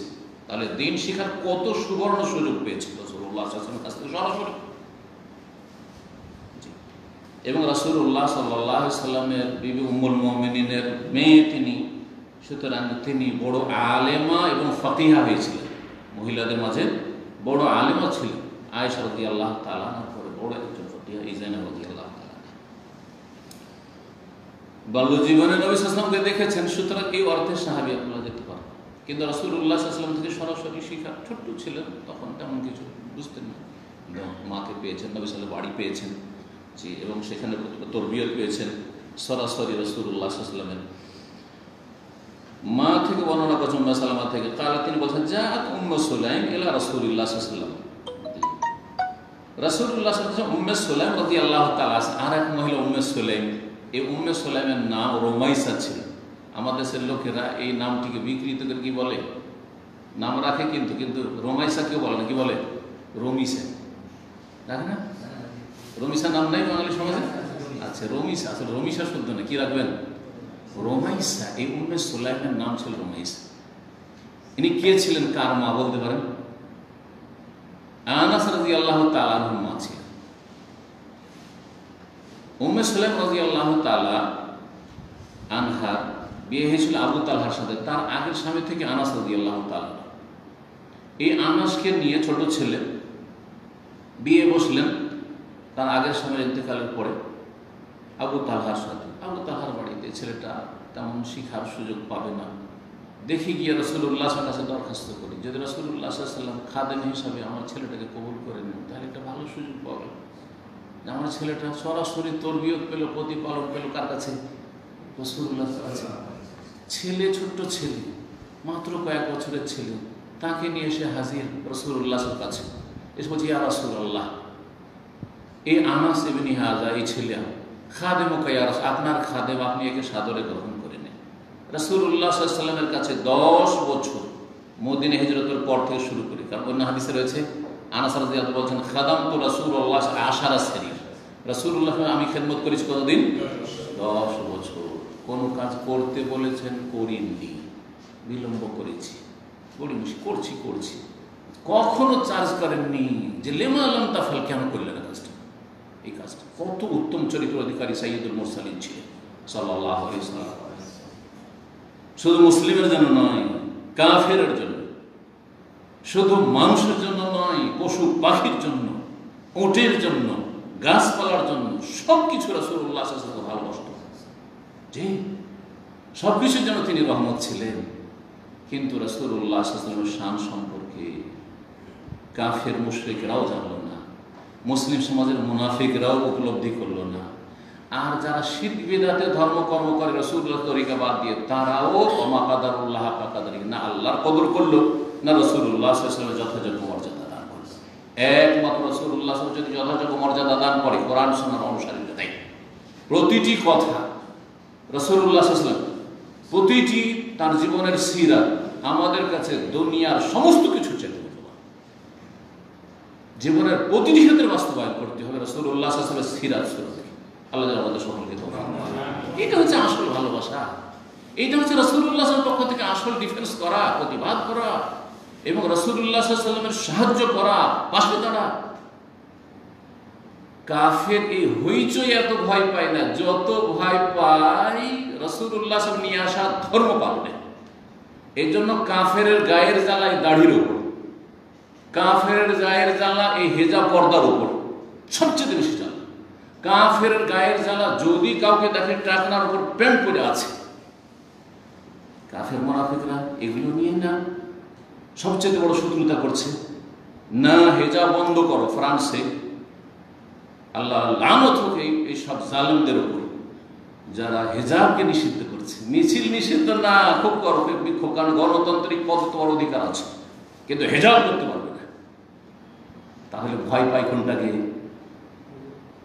তাহলে দিন শিখার কত সুবর্ণ সুযোগ পেয়েছিল রাসূলুল্লাহ সাল্লাল্লাহু আলাইহি ওয়াসাল্লামের কাছ থেকে সরাসরি। এবং রাসূলুল্লাহ সাল্লাল্লাহু আলাইহি ওয়াসাল্লামের বিবি উম্মুল মুমিনিনের মেয়ে তিনি, সুতরাং তিনি বড় আলেমা এবং ফাকিহা হয়েছিলেন, মহিলাদের মাঝে বড় আলেমা ছিলেন। আয়েশা রাদিয়াল্লাহু তাআলা আনহার পরে বড় একজন ফাকিহা এই যায়নাব রাদিয়াল্লাহু তাআলা। বাল্য জীবনে নবী সাল্লাল্লাহু আলাইহি ওয়াসাল্লামকে দেখেছেন, সুতরাং এই অর্থে সাহাবী বলা যেতে পারে। কিন্তু রাসূলুল্লাহ সাল্লাল্লাহু আলাইহি ওয়াসাল্লাম থেকে সরাসরি শিক্ষা, ছোট্ট ছিলেন তখন, তেমন কিছু বুঝতেন না। মাকে পেয়েছেন, নবী সাল্লাল্লাহু আলাইহি ওয়াসাল্লাম বাড়ি পেয়েছেন, জি, এবং সেখানে তরবিয়ত পেয়েছেন সরাসরি রাসূলুল্লাহ সাল্লাল্লাহু আলাইহি ওয়াসাল্লামের মা থেকে বর্ণনা করছেন, উম্মে সালামা থেকে। কালা, তিনি বলছেন, জাআত উম্মে সুলাইম ইলা রাসূলিল্লাহ সাল্লাল্লাহু আলাইহি ওয়াসাল্লাম। রাসূলুল্লাহ সাল্লাল্লাহু আলাইহি ওয়াসাল্লাম উম্মে সুলাইম রাদিয়াল্লাহু তাআলা, আর এক মহিলা উম্মে সুলাইম। এই উম্মে সুলাইমের নাম রুমাইসা ছিল। আমাদের দেশের লোকেরা এই নামটিকে বিকৃত করে কি বলে, নাম রাখে, কিন্তু কিন্তু রুমাইসা কেউ বলে না, কি বলে? রমিসা রাখে না? রমিসা নাম নাই বাঙালি সমাজে? আচ্ছা, রমিসা, আসলে রমিসা শুদ্ধ না, কি রাখবেন? রুমাইসা। এই উম্মে সুলাইমের নাম ছিল রুমাইসা। ইনি কে ছিলেন, কার মা বলতে পারেন? আনাস রাদিয়াল্লাহু তাআলা আনহুর মা ছিলেন। উম্মে সুলাইম রাদিয়াল্লাহু তাআলা আনহার বিয়ে হয়েছিল আবু তালহার সাথে, তার আগের স্বামী থেকে আনাস রাদিয়াল্লাহু তাআলা। এই আনাসকে নিয়ে ছোট ছেলে বিয়ে বসলেন তার আগের স্বামীর ইন্তেকালের পরে আবু তালহার সাথে। আবু তালহার বাড়িতে ছেলেটা তেমন শিখার সুযোগ পাবে না, দেখে গিয়ে রাসূলুল্লাহ সাল্লাল্লাহু আলাইহি ওয়াসাল্লাম দরখাস্ত করি, যদি রাসূলুল্লাহ সাল্লাল্লাহু আলাইহি ওয়াসাল্লাম খাদেম হিসাবে আমার ছেলেটাকে কবুল করে নেন, তাহলে একটা ভালো সুযোগ পাবে। আমার ছেলেটা সরাসরি তরবিয়ত পেল, প্রতিপালন পেল, কার কাছে? রাসূলুল্লাহ সাল্লাল্লাহু আলাইহি ওয়াসাল্লাম। ছেলে, ছোট্ট ছেলে, মাত্র কয়েক বছরের ছেলে, তাকে নিয়ে এসে হাজির রাসূলুল্লাহ সাল্লাল্লাহু আলাইহি ওয়াসাল্লামের কাছে। এসে বলছি, ইয়া রাসূলুল্লাহ, এই আনাস ইবনে হাজা, এই ছেলে খাদেমুকা ইয়া রাসূল, আপনার খাদেম, আপনি একে সাদরে গ্রহণ করে নেন। রাসূলুল্লাহ সাল্লাল্লাহু আলাইহি ওয়াসাল্লামের কাছে 10 বছর মদিনা হিজরতের পর থেকে শুরু করে, কারণ অন্য হাদিসে রয়েছে আনাস রাদিয়াল্লাহু আনহু বলছেন, খাদামতু রাসূলুল্লাহ 10 সিনিন, রাসূলুল্লাহ আমি খেদমত করেছি কতদিন? 10 বছর। কোন কাজ করতে বলেছেন করিনি, বিলম্ব করেছি, করছি, কখনো চার্জ করেননি যে লেমা আলম তাফাল, কেন করলেন কাজটা? এই কাজটা কত উত্তম চরিত্র অধিকারী সাইয়্যিদুল মুরসালিন ছিলেন সাল্লাল্লাহু আলাইহি ওয়াসাল্লাম। শুধু মুসলিমের জন্য নয়, কাফেরের জন্য, শুধু মানুষের জন্য নয়, পশু পাখির জন্য, উটের জন্য, গাছপালার জন্য, সবকিছু রাসূলুল্লাহ সাল্লাল্লাহু আলাইহি ওয়াসাল্লাম ভালোবাসতেন। জি, সবকিছুর জন্য তিনি রহমত ছিলেন। কিন্তু রাসূলুল্লাহ সাল্লাল্লাহু আলাইহি ওয়াসাল্লামের শান সম্পর্কে কাফের মুশরিকরাও জানল না, মুসলিম সমাজের মুনাফিকরাও উপলব্ধি করল না, আর যারা শিরক বিদআতে ধর্মকর্ম করে রাসূলুল্লাহ তরিকা বাদ দিয়ে, তারাও ওমা কাদারুল্লাহ হাক্কা কাদরিহি, না আল্লাহর কদর করলো, না রাসূলুল্লাহ সাল্লাল্লাহু আলাইহি ওয়াসাল্লামের যথাযোগ্য মর্যাদা দান করলো। একমাত্র রাসূলুল্লাহ সাল্লাল্লাহু আলাইহি ওয়াসাল্লাম যদি যথাযোগ্য মর্যাদা দান করে, কোরআন সুন্নাহর অনুসারীরা তাই প্রতিটি কথা রাসূলুল্লাহ সাল্লাল্লাহু আলাইহি ওয়াসাল্লাম প্রতিটি তার জীবনের সিরাত আমাদের কাছে দুনিয়ার সমস্ত কিছু চেয়ে জীবনের প্রতিটি ক্ষেত্রে বাস্তবায়ন করতে হবে রাসূলুল্লাহ সাল্লাল্লাহু আলাইহি ওয়াসাল্লামের সিরাত সুরা থেকে। আল্লাহ যেন আমাদের সকলকে তৌফিক দেন। এটা হচ্ছে আসল ভালোবাসা, এটা হচ্ছে রাসূলুল্লাহ সাল্লাল্লাহু আলাইহি ওয়াসাল্লামের পক্ষ থেকে আসল ডিফেন্স করা, প্রতিবাদ করা এবং রাসূলুল্লাহ সাল্লাল্লাহু আলাইহি ওয়াসাল্লামের সাহায্য করা, পাশে দাঁড়া। কাফের এই হইচই এত ভয় পায় না যত ভয় পায় রাসূলুল্লাহ সাল্লাল্লাহু আলাইহি ওয়াসাল্লাম নিয়ে আসা ধর্ম পালনে। এই জন্য কাফের গায়ের জ্বালায় দাড়ির উপর, কাফের গায়ের জ্বালা এই হেজাব পর্দার উপর সবচেয়ে বেশি জ্বালা। কাফের গায়ের জ্বালা যদি কাউকে দেখে টাকনার উপর প্যান্ট পরে আছে, কাফের মুনাফিকরা এগুলো নিয়ে না সবচেয়ে বড় শত্রুতা করছে। না হেজাব বন্ধ করো, ফ্রান্সে আল্লাহ লানত হোক এই সব জালেমদের উপর যারা হেজাবকে নিষিদ্ধ করছে। মিছিল নিষিদ্ধ না, খুব করো বিক্ষোভ, কারণ গণতান্ত্রিক পথ তোমার অধিকার আছে, কিন্তু হেজাব করতে পারবে না। তাহলে ভয় পাই কোনটাকে?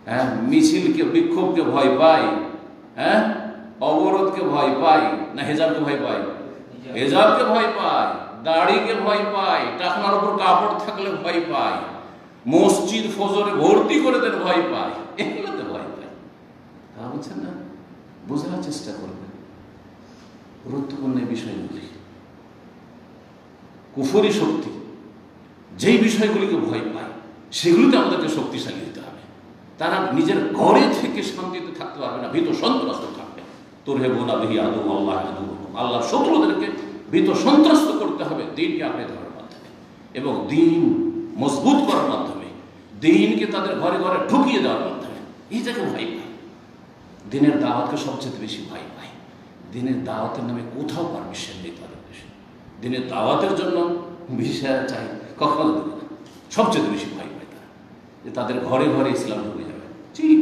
হ্যাঁ, মিছিলকে বিক্ষোভকে ভয় পাই, হ্যাঁ, অবরোধকে ভয় পাই না হেজাবকে ভয় পাই? হেজাবকে ভয় পাই, দাড়িকে ভয় পাই, টাকনার উপর কাপড় থাকলে ভয় পাই, মসজিদ ফজরে ভর্তি করে দেন ভয় পাই, এগুলোতে ভয় পাই। তা বুঝছেন না? বোঝার চেষ্টা করবেন গুরুত্বপূর্ণ বিষয়গুলি। কুফরি শক্তি যেই বিষয়গুলিকে ভয় পায় সেগুলিতে আমাদেরকে শক্তিশালী হতে হবে। তারা নিজের ঘরে থেকে শান্তিতে থাকতে পারবে না, ভীত সন্ত্রস্ত থাকবে। তোর হে বোনা বিহি আদু আল্লাহ আদু, আল্লাহর শত্রুদেরকে ভীত সন্ত্রস্ত করতে হবে দিনকে আঁকড়ে ধরার মাধ্যমে এবং দিন মজবুত করার মাধ্যমে, দিনকে তাদের ঘরে ঘরে ঢুকিয়ে দেওয়ার মাধ্যমে। এইটাকে ভয় পায়। দিনের দাওয়াতকে সবচেয়ে বেশি ভয় পায়। দিনের দাওয়াতের নামে কোথাও পারমিশন নেই তাদের দেশে। দিনের দাওয়াতের জন্য ভিসা চাই, কখনো দেবে না। সবচেয়ে বেশি ভয় পায় তারা যে তাদের ঘরে ঘরে ইসলাম ঢুকে যাবে। ঠিক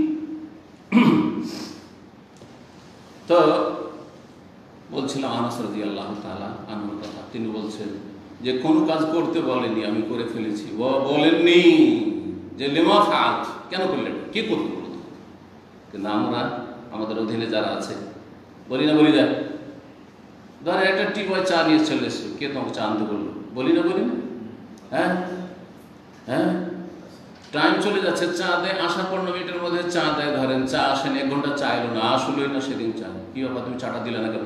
তো বলছিলাম আনাস রাদিয়াল্লাহু তাআলা আনহুর কথা। তিনি বলছেন যে কোন কাজ করতে বলেনি, আমি করে ফেলেছি। বলেননি যে লিমা ফাআত, কেন করলেন, কি করতে বলতো? কিন্তু আমরা আমাদের অধীনে যারা আছে বলি না, বলি না। ধরে একটা টিপয় চা নিয়ে চলে এসছো, কে তোমাকে চা আনতে বললো? বলি না, বলি না। হ্যাঁ হ্যাঁ, টাইম চলে যাচ্ছে, চা দেয়, আসার 15 মিনিটের মধ্যে চা দেয়। ধরেন চা আসেনি, 1 ঘন্টা চা এলো না, আসলোই না সেদিন চা। কি ব্যাপার, তুমি চাটা দিলে না কেন?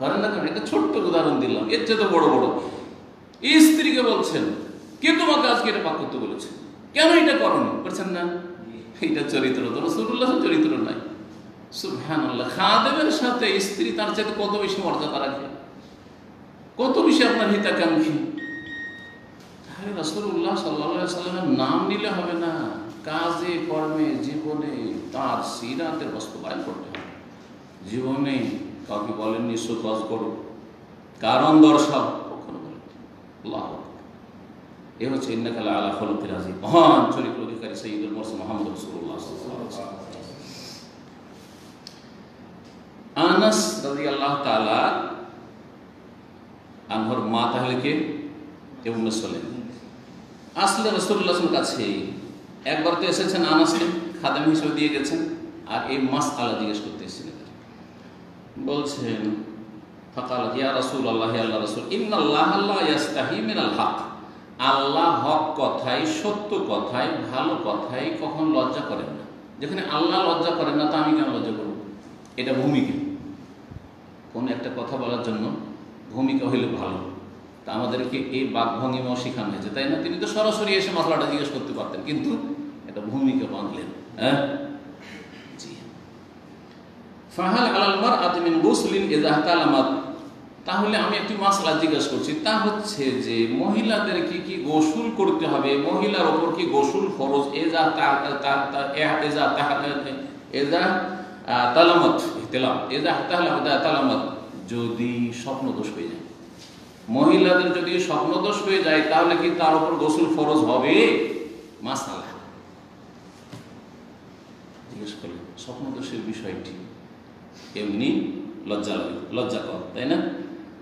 করেন না কেন? এটা ছোট্ট উদাহরণ দিলাম, এর চেয়ে তো বড় বড়। স্ত্রীকে বলছেন কে তোমাকে আজকে এটা পাক করতে বলেছে, কেন এটা করনি? করছেন না? এইটা চরিত্র তো রাসূলুল্লাহ চরিত্র নাই। সুবহানাল্লাহ। খাদেমের সাথে স্ত্রী তার চাইতে কত বেশি মর্যাদা রাখে, কত বেশি আপনার হিতাকাঙ্ক্ষী। তাহলে রাসূলুল্লাহ সাল্লাল্লাহু আলাইহি ওয়াসাল্লামের নাম নিলে হবে না, কাজে কর্মে জীবনে তার সিরাতের বাস্তবায়ন করতে হবে। জীবনে কাউকে বলেননি কাজ করো, কারণ দর্শাও, কখনো বলেন। আল্লাহ এ হচ্ছে ইন্নাকা লাআলা খুলুকিন আযীম, মহান চরিত্র অধিকারী সাইয়্যিদুল মুরসালিন মুহাম্মদ রাসূলুল্লাহ সাল্লাল্লাহু আলাইহি ওয়াসাল্লাম। আনাস রাদিয়াল্লাহু তাআলা আনহুর মা তাহলে কে? উম্মে সুলাইম। আসলে রাসূলুল্লাহ সাল্লাল্লাহু আলাইহি কাছে একবার তো এসেছেন, আনাসকে খাদেম হিসেবে দিয়ে গেছেন, আর এই মাসআলা জিজ্ঞেস করতে এসেছিলেন। বলছেন ফাকালাত ইয়া রাসূলুল্লাহ, ইয়া আল্লাহর রাসূল, ইন্নাল্লাহা লা ইয়াস্তাহি মিনাল হক, আল্লাহ হক কথায়, সত্য কথায়, ভালো কথায় কখন লজ্জা করেন না। যেখানে আল্লাহ লজ্জা করেন না, তা আমি কেন লজ্জা করব? এটা ভূমিকা। কোন একটা কথা বলার জন্য ভূমিকা হইলে ভালো। তা আমাদেরকে এই বাকভঙ্গিমাও শেখানো হয়েছে, তাই না? তিনি তো সরাসরি এসে মশলাটা জিজ্ঞেস করতে পারতেন, কিন্তু এটা ভূমিকা বাঁধলেন। হ্যাঁ, জি। ফাহাল আলাল মারআতি মিন গুসলিন ইযা তালামাত, তাহলে আমি একটি মাসলা জিজ্ঞেস করছি, তা হচ্ছে যে মহিলাদেরকে কি গোসল করতে হবে? মহিলার ওপর কি গোসল ফরজ? এজা তালামাত, যদি স্বপ্নদোষ হয়ে যায়, মহিলাদের যদি স্বপ্নদোষ হয়ে যায় তাহলে কি তার উপর গোসল ফরজ হবে? মাসআলা জিজ্ঞেস করলেন। স্বপ্নদোষের বিষয়টি এমনি লজ্জাকর, তাই না?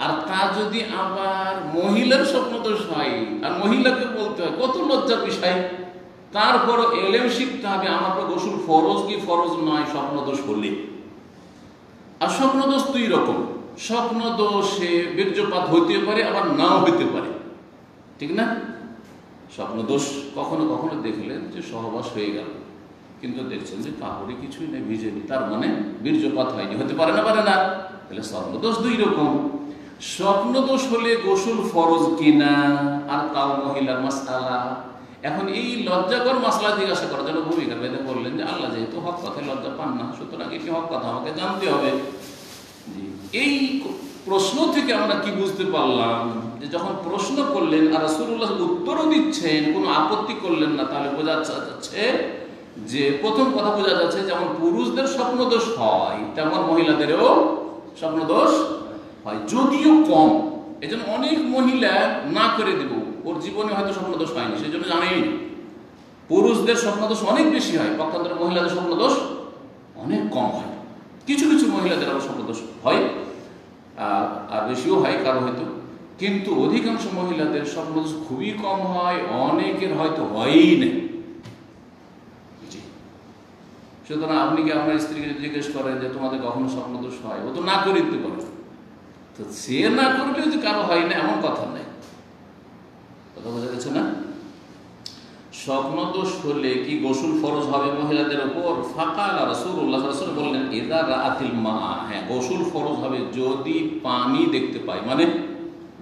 আর তা যদি আবার মহিলার স্বপ্নদোষ হয় আর মহিলাকে বলতে হয়, কত লজ্জার বিষয়। তারপরও এলেম শিখতে হবে আমার গোসল ফরজ কি ফরজ নয় স্বপ্নদোষ করলে। আর স্বপ্ন দোষ দুই রকম। স্বপ্ন দোষে বীর্যপাত হইতে পারে, আবার নাও হইতে পারে, ঠিক না? স্বপ্ন দোষ কখনো কখনো দেখলেন যে সহবাস হয়ে গেল, কিন্তু দেখছেন যে কাপড়ে কিছুই নেই, ভিজেনি, তার মানে বীর্যপাত হয়নি, হতে পারে না, পারে না? তাহলে স্বপ্ন দোষ দুই রকম। স্বপ্ন দোষ হলে গোসল ফরজ কিনা আর তাও মহিলার মাসআলা। এখন এই লজ্জাকর মাসলা জিজ্ঞাসা করার জন্য ভূমিকা বেঁধে বললেন যে আল্লাহ যেহেতু হক কথায় লজ্জা পান না, সুতরাং এটি হক কথা আমাকে জানতে হবে। এই প্রশ্ন থেকে আমরা কি বুঝতে পারলাম যে যখন প্রশ্ন করলেন আর রাসূলুল্লাহ উত্তরও দিচ্ছেন, কোনো আপত্তি করলেন না, তাহলে বোঝা যাচ্ছে যে প্রথম কথা বোঝা যাচ্ছে যেমন পুরুষদের স্বপ্নদোষ হয় তেমন মহিলাদেরও স্বপ্নদোষ হয়, যদিও কম। এই জন্য অনেক মহিলা না করে দেব, ওর জীবনে হয়তো স্বপ্নদোষ হয়নি, সেই জন্য জানেই। পুরুষদের স্বপ্নদোষ অনেক বেশি হয়, পক্ষান্তরে মহিলাদের স্বপ্নদোষ অনেক কম হয়। কিছু কিছু মহিলাদের আবার স্বপ্নদোষ হয়, আর বেশিও হয় কারো হয়তো, কিন্তু অধিকাংশ মহিলাদের স্বপ্নদোষ খুবই কম হয়, অনেকের হয়তো হয়ই নেই। সুতরাং আপনি কি আপনার স্ত্রীকে জিজ্ঞেস করেন যে তোমাদের কখনো স্বপ্নদোষ হয়, ও তো না করে দিতে পারে, তো সে না করলেও যে কারো হয় না এমন কথা নেই। কথা বোঝা গেছে না? স্বপ্নদোষ হলে কি গোসল ফরজ হবে মহিলাদের উপর? ফাকালা রাসূলুল্লাহ সাল্লাল্লাহু আলাইহি ওয়াসাল্লাম বললেন ইযা রাআতিল মা, হ্যাঁ গোসল ফরজ হবে যদি পানি দেখতে পায়, মানে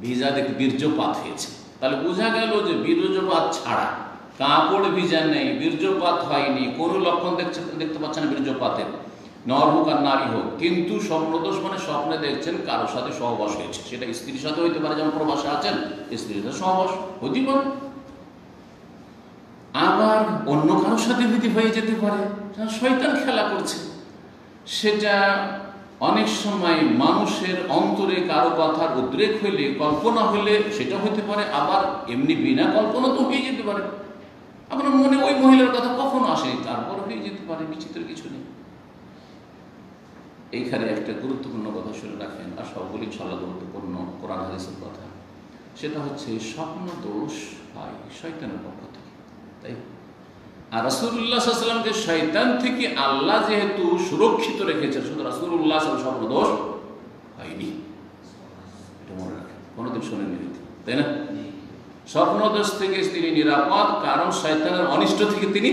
ভিজা দেখতে বীর্যপাত হয়েছে। তাহলে বোঝা গেল যে বীর্যপাত ছাড়া, কাপড় ভিজা নেই, বীর্যপাত হয়নি, কোনো লক্ষণ দেখতে পাচ্ছেন না বীর্যপাতের, নর হোক আর নারী হোক, কিন্তু স্বপ্নদোষ মানে স্বপ্নে দেখছেন কারোর সাথে সহবাস হয়েছে, সেটা স্ত্রীর সাথে হইতে পারে, যেমন প্রবাসে আছেন স্ত্রীর সাথে সহবাস হইতে পারে, আবার অন্য কারোর সাথে ভীতি হয়ে যেতে পারে, শয়তান খেলা করছে। সেটা অনেক সময় মানুষের অন্তরে কারো কথার উদ্রেক হইলে, কল্পনা হইলে সেটা হইতে পারে, আবার এমনি বিনা কল্পনা তো হয়ে যেতে পারে। আপনার মনে ওই মহিলার কথা কখনো আসেনি, তারপর হয়ে যেতে পারে, বিচিত্র কিছু নেই। এইখানে একটা গুরুত্বপূর্ণ কথা শুনে রাখেন, আর সবগুলি ইনশাআল্লাহ গুরুত্বপূর্ণ কোরআন হাদিসের কথা। সেটা হচ্ছে স্বপ্ন দোষ হয় শয়তানের পক্ষ থেকে, তাই। আর রাসূলুল্লাহ সাল্লাল্লাহু আলাইহি ওয়াসাল্লামকে শয়তান থেকে আল্লাহ যেহেতু সুরক্ষিত রেখেছেন, শুধু রাসূলুল্লাহ সাল্লাল্লাহু আলাইহি ওয়াসাল্লাম স্বপ্ন দোষ হয়নি, এটা মনে রাখেন, কোনোদিন শোনেননি, তাই না? স্বপ্ন দোষ থেকে তিনি নিরাপদ, কারণ শয়তানের অনিষ্ট থেকে তিনি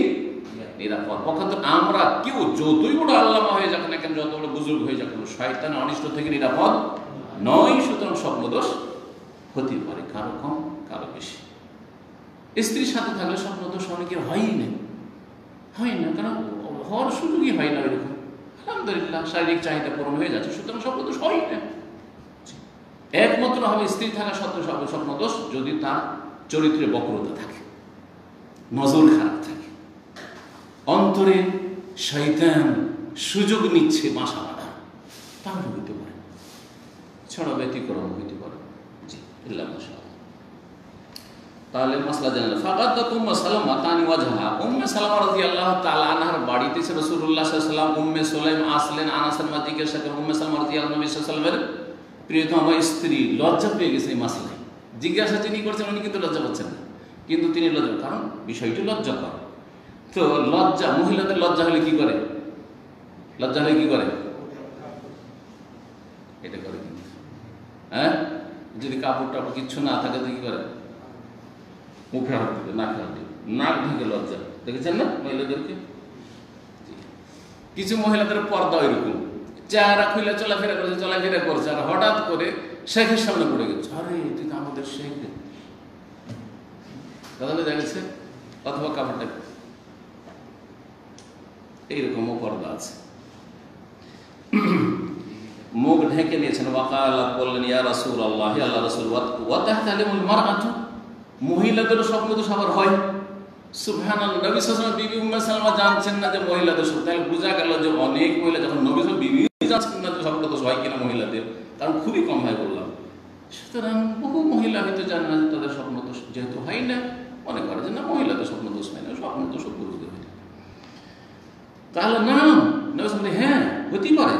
নিরাপদ। পক্ষান্তরে আমরা কেউ যতই বড় আল্লামা হয়ে যাক না কেন, যত বড় বুজুর্গ হয়ে যাক, শয়তানের অনিষ্ট থেকে নিরাপদ নয়। সুতরাং স্বপ্ন দোষ হতে পারে, কারো কম কারো বেশি। স্ত্রীর সাথে থাকলে স্বপ্ন দোষ অনেকের হয়ই না, হয় না, কারণ হওয়ার সুযোগই হয় না এরকম। আলহামদুলিল্লাহ শারীরিক চাহিদা পূরণ হয়ে যাচ্ছে, সুতরাং স্বপ্ন দোষ হয় না। একমাত্র হবে স্ত্রী থাকা সত্ত্বেও স্বপ্ন দোষ যদি তার চরিত্রে বক্রতা থাকে, নজর খারাপ থাকে, অন্তরে শয়তান সুযোগ নিচ্ছে বাসা বাঁধা, তাহলে হইতে পারে, ছাড়া ব্যতিক্রম হইতে পারে। জি, ইল্লা মাশাআল্লাহ। তাহলে মাসলা জানলাম। ফাকাদাত উম্মে সালামা তানি ওয়াজহা, উম্মে সালামা রাদিয়াল্লাহু তাআলা আনহার বাড়িতে এসে রাসূলুল্লাহ সাল্লাল্লাহু আলাইহি ওয়াসাল্লাম উম্মে সুলাইম আসলেন। আনাসের মা জিজ্ঞাসা করেন, উম্মে সালামা রাদিয়াল্লাহু নবী সাল্লাল্লাহু আলাইহি ওয়াসাল্লামের প্রিয়তমা স্ত্রী লজ্জা পেয়ে গেছেন এই মাসলায়। জিজ্ঞাসা যিনি করছেন উনি কিন্তু লজ্জা পাচ্ছেন না, কিন্তু তিনি লজ্জা, কারণ বিষয়টি লজ্জাকর। তো লজ্জা, মহিলাদের লজ্জা হলে কি করে? লজ্জা হলে কি করে? এটা করে কিন্তু, হ্যাঁ, যদি কাপড় টাপড় কিচ্ছু না থাকে তো কি করে? মুখে হাত দিবে, নাকে হাত দিবে, নাক ঢেকে লজ্জা। দেখেছেন না মহিলাদেরকে? কিছু মহিলাদের পর্দা এরকম, চেহারা খুলে চলাফেরা করছে, আর হঠাৎ করে শেখের সামনে পড়ে গেছে, আরে তুই তো আমাদের শেখ, তাহলে দেখেছে, অথবা কাপড়টা এইরকমও পর্দা আছে। মুখ ঢেকে নিয়েছেন। ওয়াকালাত, বললেন ইয়া রাসূলুল্লাহ, হে আল্লাহর রাসূল, ওয়া তাহতালিমুল মারআতু, মহিলাদের স্বপ্ন দোষ আবার হয়। সুবহানাল্লাহ। নবী সাল্লাল্লাহু আলাইহি ওয়াসাল্লাম বিবি উম্মে সালামা জানছেন না যে মহিলাদের স্বপ্ন, তাহলে বোঝা গেল যে অনেক মহিলা, যখন নবী সাল্লাল্লাহু আলাইহি ওয়াসাল্লাম বিবি জানছেন না যে স্বপ্ন দোষ হয় কিনা মহিলাদের, কারণ খুবই কম হয় বললাম। সুতরাং বহু মহিলা হয়তো জানে না যে তাদের স্বপ্ন দোষ যেহেতু হয় না, মনে করে যে না মহিলাদের স্বপ্ন দোষ হয় না, স্বপ্ন দোষ পুরুষদের হয়। তাহলে না, নবী সাল্লাল্লাহু, হ্যাঁ হতে পারে,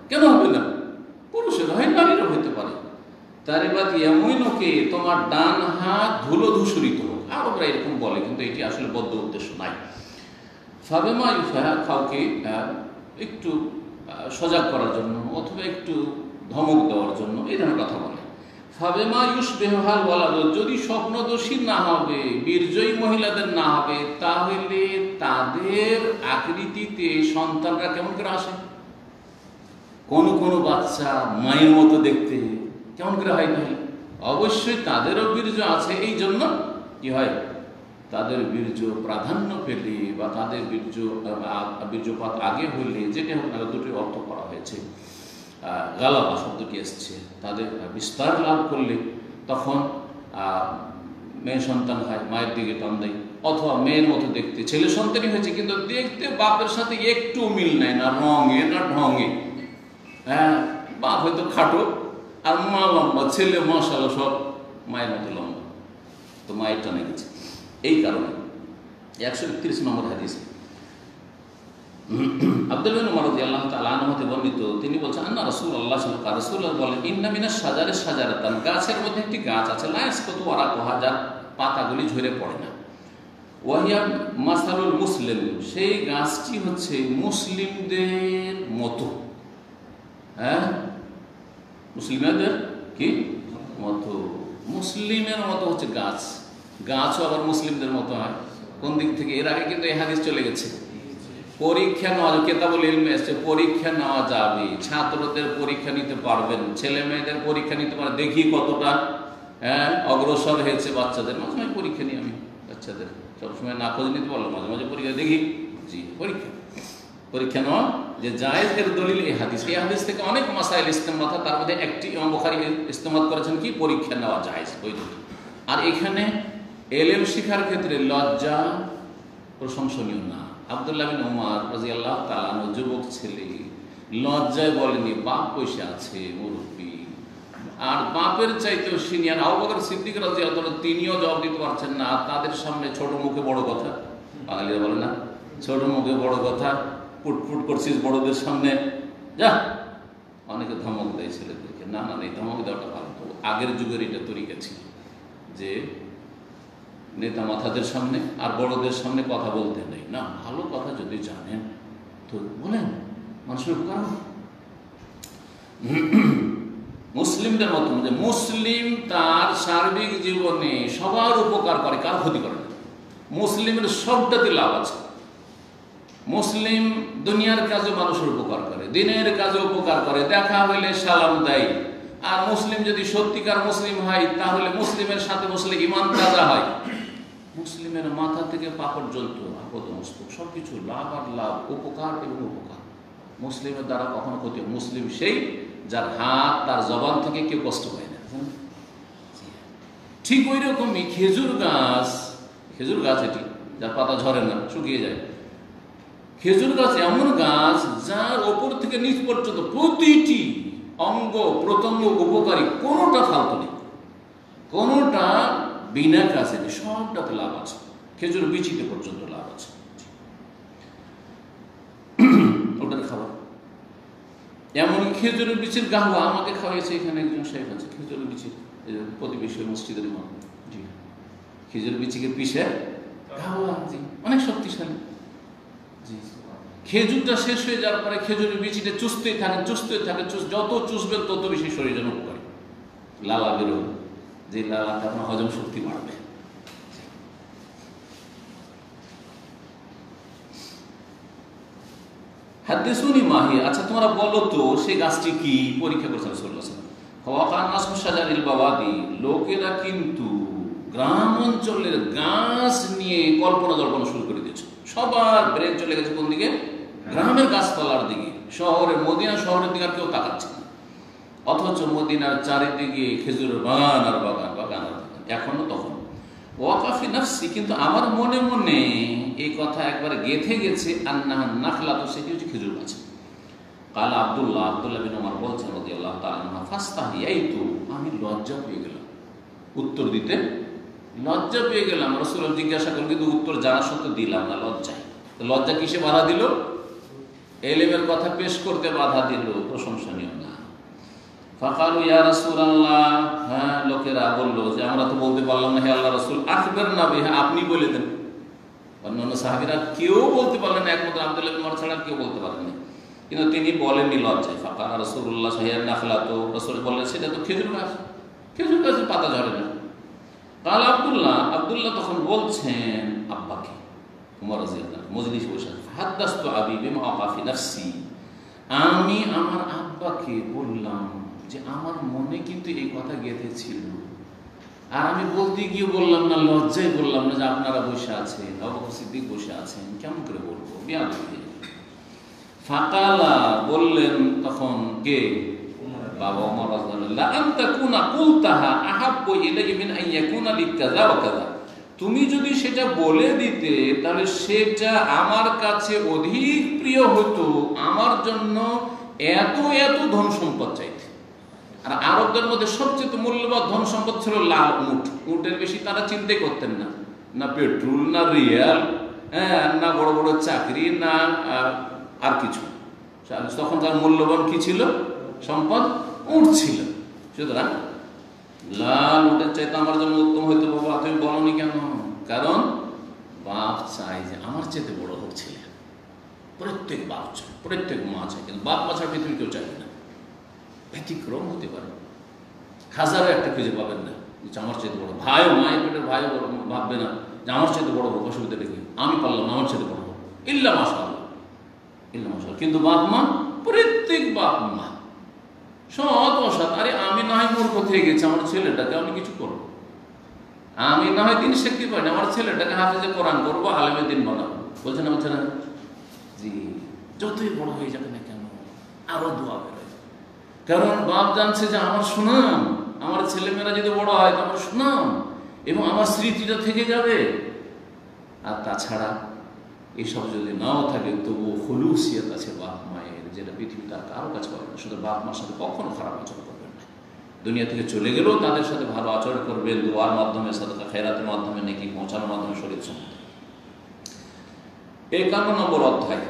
কেন হবে না, পুরুষের হয়, নারীরও হতে পারে। তারে বাদ ইয়ামিনুকে, তোমার ডান হাত ধুলো ধূসরিত হোক, আরবরা এরকম বলে, কিন্তু এটি আসলে বদ্ধ উদ্দেশ্য নাই। ফাবেমা ইউফা, কাউকে একটু সজাগ করার জন্য অথবা একটু ধমক দেওয়ার জন্য এই ধরনের কথা বলে। ফাবেমা ইউশবিহুল ওয়ালাদ, যদি স্বপ্নদোষী না হবে, বীর্যয়ী মহিলাদের না হবে, তাহলে তাদের আকৃতিতে সন্তানরা কেমন করে আসে? কোন কোন বাচ্চা মায়ের মতো দেখতে কেমন করে হয়? তাহলে অবশ্যই তাদেরও বীর্য আছে, এই জন্য কি হয়, তাদের বীর্য প্রাধান্য পেলে বা তাদের বীর্যপাত আগে হইলে, যেটা হোক না, দুটির অর্থ করা হয়েছে, গালাবা শব্দটি এসছে, তাদের বিস্তার লাভ করলে তখন মেয়ে সন্তান হয়, মায়ের দিকে টান দেয়, অথবা মেয়ের মতো দেখতে ছেলে সন্তানই হয়েছে কিন্তু দেখতে বাপের সাথে একটু মিল নাই, না রঙে না ঢঙে। হ্যাঁ, বাপ হয়তো খাটো আর মা লম্বা, ছেলে মাশাআল্লাহ সব মায়ের মতো লম্বা, তো মায়ের টানে গেছে। এই কারণে 131 নম্বর হাদিস আব্দুল্লাহ বিন উমর রাদিয়াল্লাহু তাআলা আনহু হতে বর্ণিত, তিনি বলছেন আন্না রাসূলুল্লাহ সাল্লাল্লাহু আলাইহি ওয়াসাল্লাম বলেন, ইন্না মিনাশ শাজারি শাজারাতান, গাছের মধ্যে একটি গাছ আছে, লা ইয়াসকুতু ওয়ারাকুহা, যার পাতাগুলি ঝরে পড়ে না, ওয়াহিয়া মাসালুল মুসলিম, সেই গাছটি হচ্ছে মুসলিমদের মতো। হ্যাঁ, মুসলিমদের কি মতো, মুসলিমের মতো হচ্ছে গাছ, গাছও আবার মুসলিমদের মতো হয়। কোন দিক থেকে? এর আগে কিন্তু এই হাদিস চলে গেছে, পরীক্ষা নেওয়া, কেতাবুল ইলমে এসেছে পরীক্ষা নেওয়া যাবে, ছাত্রদের পরীক্ষা নিতে পারবেন, ছেলে মেয়েদের পরীক্ষা নিতে পারবেন, দেখি কতটা অগ্রসর হয়েছে বাচ্চাদের। মাঝে মাঝে পরীক্ষা নিই আমি বাচ্চাদের, সবসময় না খোঁজ নিতে পারলো, মাঝে মাঝে পরীক্ষা দেখি, জি পরীক্ষা নেওয়া যে জায়েজ, এর দলিল এই হাদিস। এই হাদিস থেকে অনেক মাসাইল ইস্তেমাত হয়, তার মধ্যে একটি ইমাম বুখারী ইস্তেমাত করেছেন কি, পরীক্ষা নেওয়া জায়েজ বৈধ। আর এখানে এলেম শিখার ক্ষেত্রে লজ্জা প্রশংসনীয় না। আব্দুল্লাহ বিন উমর রাদিয়াল্লাহু তাআলা আনহু যুবক ছেলে, লজ্জায় বলেনি, বাপ পয়সা আছে মুরব্বী, আর বাপের চাইতেও সিনিয়র আবু বকর সিদ্দিক রাদিয়াল্লাহু তাআলা, তিনিও জবাব দিতে পারছেন না, তাদের সামনে ছোট মুখে বড় কথা, বাঙালিরা বলে না, ছোট মুখে বড় কথা, ফুটফুট করছিস বড়দের সামনে, যা। অনেকে ধমক দেয় ছেলেদেরকে, না না, এই ধমক দেওয়াটা ভালো। আগের যুগের এটা তরিকা ছিল যে নেতা মাথাদের সামনে আর বড়দের সামনে কথা বলতে নেই, না, ভালো কথা যদি জানেন তো বলেন, মানুষের উপকার। মুসলিমদের মতো যে মুসলিম তার সার্বিক জীবনে সবার উপকার করে, কার ক্ষতি করে না। মুসলিমের সবটাতে লাভ আছে। মুসলিম দুনিয়ার কাজে মানুষের উপকার করে, দিনের কাজে উপকার করে, দেখা হইলে সালাম দেয়। আর মুসলিম যদি সত্যিকার মুসলিম হয়, তাহলে মুসলিমের সাথে বসলে ঈমান তাজা হয়। মুসলিমের মাথা থেকে পা পর্যন্ত আপদ মস্তক সবকিছু লাভ আর লাভ, উপকার এবং উপকার। মুসলিমের দ্বারা কখনো ক্ষতি। মুসলিম সেই যার হাত, তার জবান থেকে কেউ কষ্ট পায় না। ঠিক ওই রকমই খেজুর গাছ এটি, যার পাতা ঝরে না, শুকিয়ে যায়। খেজুর গাছ এমন গাছ যার ওপর থেকে নিচ পর্যন্ত প্রতিটি অঙ্গ প্রত্যঙ্গ উপকারী, কোনোটা ফালতু নেই, কোনোটা বিনা কাজে নেই, সবটাতে লাভ আছে। খেজুর বিচিতে পর্যন্ত লাভ আছে, ওটার খাবার। এমনকি খেজুরের বিচির গাহওয়া আমাকে খাওয়াইছে, এখানে একজন শেখ আছে, খেজুরের বিচির প্রতিবেশী মসজিদের ইমাম, জি, খেজুর বিচিকে পিষে গাহওয়া, জি, অনেক শক্তিশালী। জি, খেজুরটা শেষ হয়ে যাওয়ার পরে খেজুরের বিচিটা চুষতেই থাকে, যত চুষবেন তত বেশি শরীরের জন্য উপকারী। লালা বেরোবে, যে লালাতে আপনার হজম শক্তি বাড়বে। হাদিসুনি মাহি, আচ্ছা তোমরা বলো তো সেই গাছটি কি? পরীক্ষা করছেন রাসূলুল্লাহ সাল্লাল্লাহু আলাইহি ওয়াসাল্লাম। লোকেরা কিন্তু গ্রাম অঞ্চলের গাছ নিয়ে কল্পনা জল্পনা শুরু করে দিয়েছে। সবার ব্রেন চলে গেছে কোন দিকে? গ্রামের গাছপালার দিকে। মদিনা শহরের দিকে আর কেউ তাকাচ্ছে না, অথচ মদিনার চারিদিকে খেজুরের বাগান আর বাগান, বাগান আর বাগান, এখনো তখন। ওয়াকাফি নাফসি, কিন্তু আমার মনে মনে এই কথা একবারে গেঁথে গেছে, আন্নাহা নাখলাতু, সেটি হচ্ছে খেজুর গাছ। কালা আব্দুল্লাহ বিন উমর বলছেন রাদিয়াল্লাহু তাআলা আনহু, ফাস্তাহিয়াইতু, আমি লজ্জা পেয়ে গেলাম, উত্তর দিতে লজ্জা পেয়ে গেলাম। রাসূলুল্লাহ জিজ্ঞাসা করলেন, কিন্তু উত্তর জানা সত্ত্বেও দিলাম না, লজ্জায়। লজ্জা কিসে বাধা দিল? এলেমের কথা পেশ করতে বাধা দিল, প্রশংসনীয় না। ফাকালু ইয়া রাসূলুল্লাহ, হ্যাঁ, লোকেরা বলল যে আমরা তো বলতে পারলাম না, হে আল্লাহ রাসূল, আখবিরনা বিহা, আপনি বলে দেন। অন্যান্য সাহাবীরা কেউ বলতে পারলেন না, একমাত্র আব্দুল্লাহ বিন উমর ছাড়া কেউ বলতে পারেননি। কিন্তু তিনি বলেননি লজ্জায়। ফাঁকা রাসূলুল্লাহ সাহিয়ার নাখলা, তো রাসূল বললেন সেটা তো খেজুর গাছ, খেজুর গাছের পাতা ঝরে না। কাল আব্দুল্লাহ তখন বলছেন আব্বাকে, উমর রাদিয়াল্লাহু মজলিসে বসে, হাদ্দাসতু আবি বিমা ওয়াকা ফি নাফসি, আমি আমার আব্বাকে বললাম যে আমার মনে কিন্তু এই কথা গেঁথেছিল, আর আমি বলতে গিয়ে বললাম না, লজ্জায় বললাম না যে আপনারা বসে আছেন, আবু বকর সিদ্দিক বসে আছেন, কেমন করে বলবো, বিয়াদবি। ফাকালা বললেন তখন কে? বাবা ওমর রাদিয়াল্লাহু আনহু, আনতা কুনা কুলতাহা আহাব্বু ইলাইহি মিন আন ইয়াকুনা লিকাযা ওয়া কাযা, তুমি যদি সেটা বলে দিতে তাহলে সেটা আমার কাছে অধিক প্রিয় হতো আমার জন্য এত এত ধন সম্পদ চাইতে। আর আরবদের মধ্যে সবচেয়ে মূল্যবান ধন সম্পদ ছিল লাল উট। উটের বেশি তারা চিন্তাই করতেন না, না পেট্রোল, না রিয়াল, না বড় বড় চাকরি, না আর কিছু। তখন তার মূল্যবান কি ছিল? সম্পদ উট ছিল। সুতরাং লাল উটের চাইতে আমার জন্য উত্তম হইতে বাবা, তুমি বলনি কেন? কারণ বাপ চাই যে আমার চাইতে বড় হোক ছেলে। প্রত্যেক বাপ চায়, প্রত্যেক মা চায়, কিন্তু বাপ মা ছাড়া পৃথিবী কেউ চাইবে না। ব্যতিক্রম হতে পারে, হাজারো একটা খুঁজে পাবেন না যে আমার চাইতে বড়। ভাইও, মায়ের পেটের ভাইও ভাববে না যে আমার চাইতে বড় হোক, অসুবিধা দেখি আমি পারলাম না, আমার চাইতে বড় হোক, ইল্লা মাশাআল্লাহ, ইল্লা মাশাআল্লাহ। কিন্তু বাপ মা, প্রত্যেক বাপ মা সৎ অসৎ, আরে আমি না হয় মূর্খ থেকে গেছি, আমার ছেলেটাকে আমি কিছু করবো, আমি না হয় দিন শিখতে পারি না, আমার ছেলেটাকে হাফেজে কোরআন করবো, আলেমে দিন বানাবো। বলছেন আমার ছেলে জি, যতই বড় হয়ে যাবে না কেন আরো দোয়া বেরোয়। কারণ বাপ জানছে যে আমার সুনাম, আমার ছেলেমেয়েরা যদি বড় হয় তো আমার সুনাম এবং আমার স্মৃতিটা থেকে যাবে। আর তাছাড়া এইসব যদি নাও থাকে তবুও খুলুসিয়ত আছে বাপ মায়ের, যেটা পৃথিবীতে আর কারো কাছে পাবে না। শুধু বাপ মার সাথে কখনো খারাপ আচরণ করবেন না, দুনিয়া থেকে চলে গেলেও তাদের সাথে ভালো আচরণ করবেন, দোয়ার মাধ্যমে, সাদাকা খায়রাতের মাধ্যমে, নেকি পৌঁছানোর মাধ্যমে, শরীর সম্বন্ধে। 51 নম্বর অধ্যায়,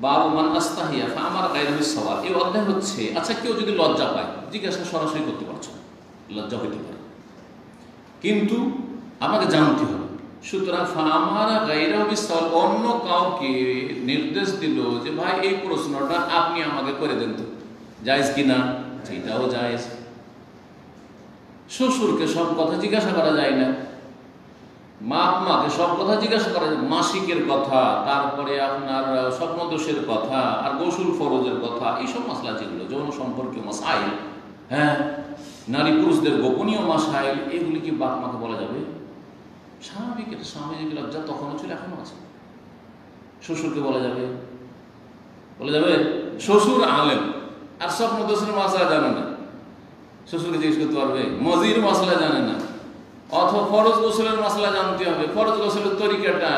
বাবু মান আস্তাহিয়া ফাআমার গায়রাহু সাওয়াল। এই অধ্যায় হচ্ছে, আচ্ছা কেউ যদি লজ্জা পায়, জিজ্ঞাসা সরাসরি করতে পারছো, লজ্জা হইতে পারে, কিন্তু আমাকে জানতে হবে। সুতরাং ফাআমারা গায়রাহু সাওয়াল, অন্য কাউকে নির্দেশ দিল যে ভাই এই প্রশ্নটা আপনি আমাকে করে দেন তো, জায়েজ কিনা? এটাও জায়েজ। শ্বশুরকে সব কথা জিজ্ঞাসা করা যায় না, মা মাকে সব কথা জিজ্ঞাসা করা যায়, মাসিকের কথা, তারপরে আপনার স্বপ্নদোষের কথা, আর গোসল ফরজের কথা, এইসব মাসলা যেগুলো যৌন সম্পর্কীয় মাসাইল, হ্যাঁ, নারী পুরুষদের গোপনীয় মাসাইল, এগুলি কি বাপ মাকে বলা যাবে? স্বাভাবিক, এটা স্বাভাবিক লজ্জা তখনও ছিল, এখনো আছে। শ্বশুরকে বলা যাবে? বলা যাবে? শ্বশুর আলেম আর স্বপ্নদোষের মাসলা জানে না, শ্বশুরকে জিজ্ঞেস করতে পারবে? মজির মাসলা জানে না, অথবা ফরজ গোসলের মাসলা জানতে হবে, ফরজ গোসলের তরিকাটা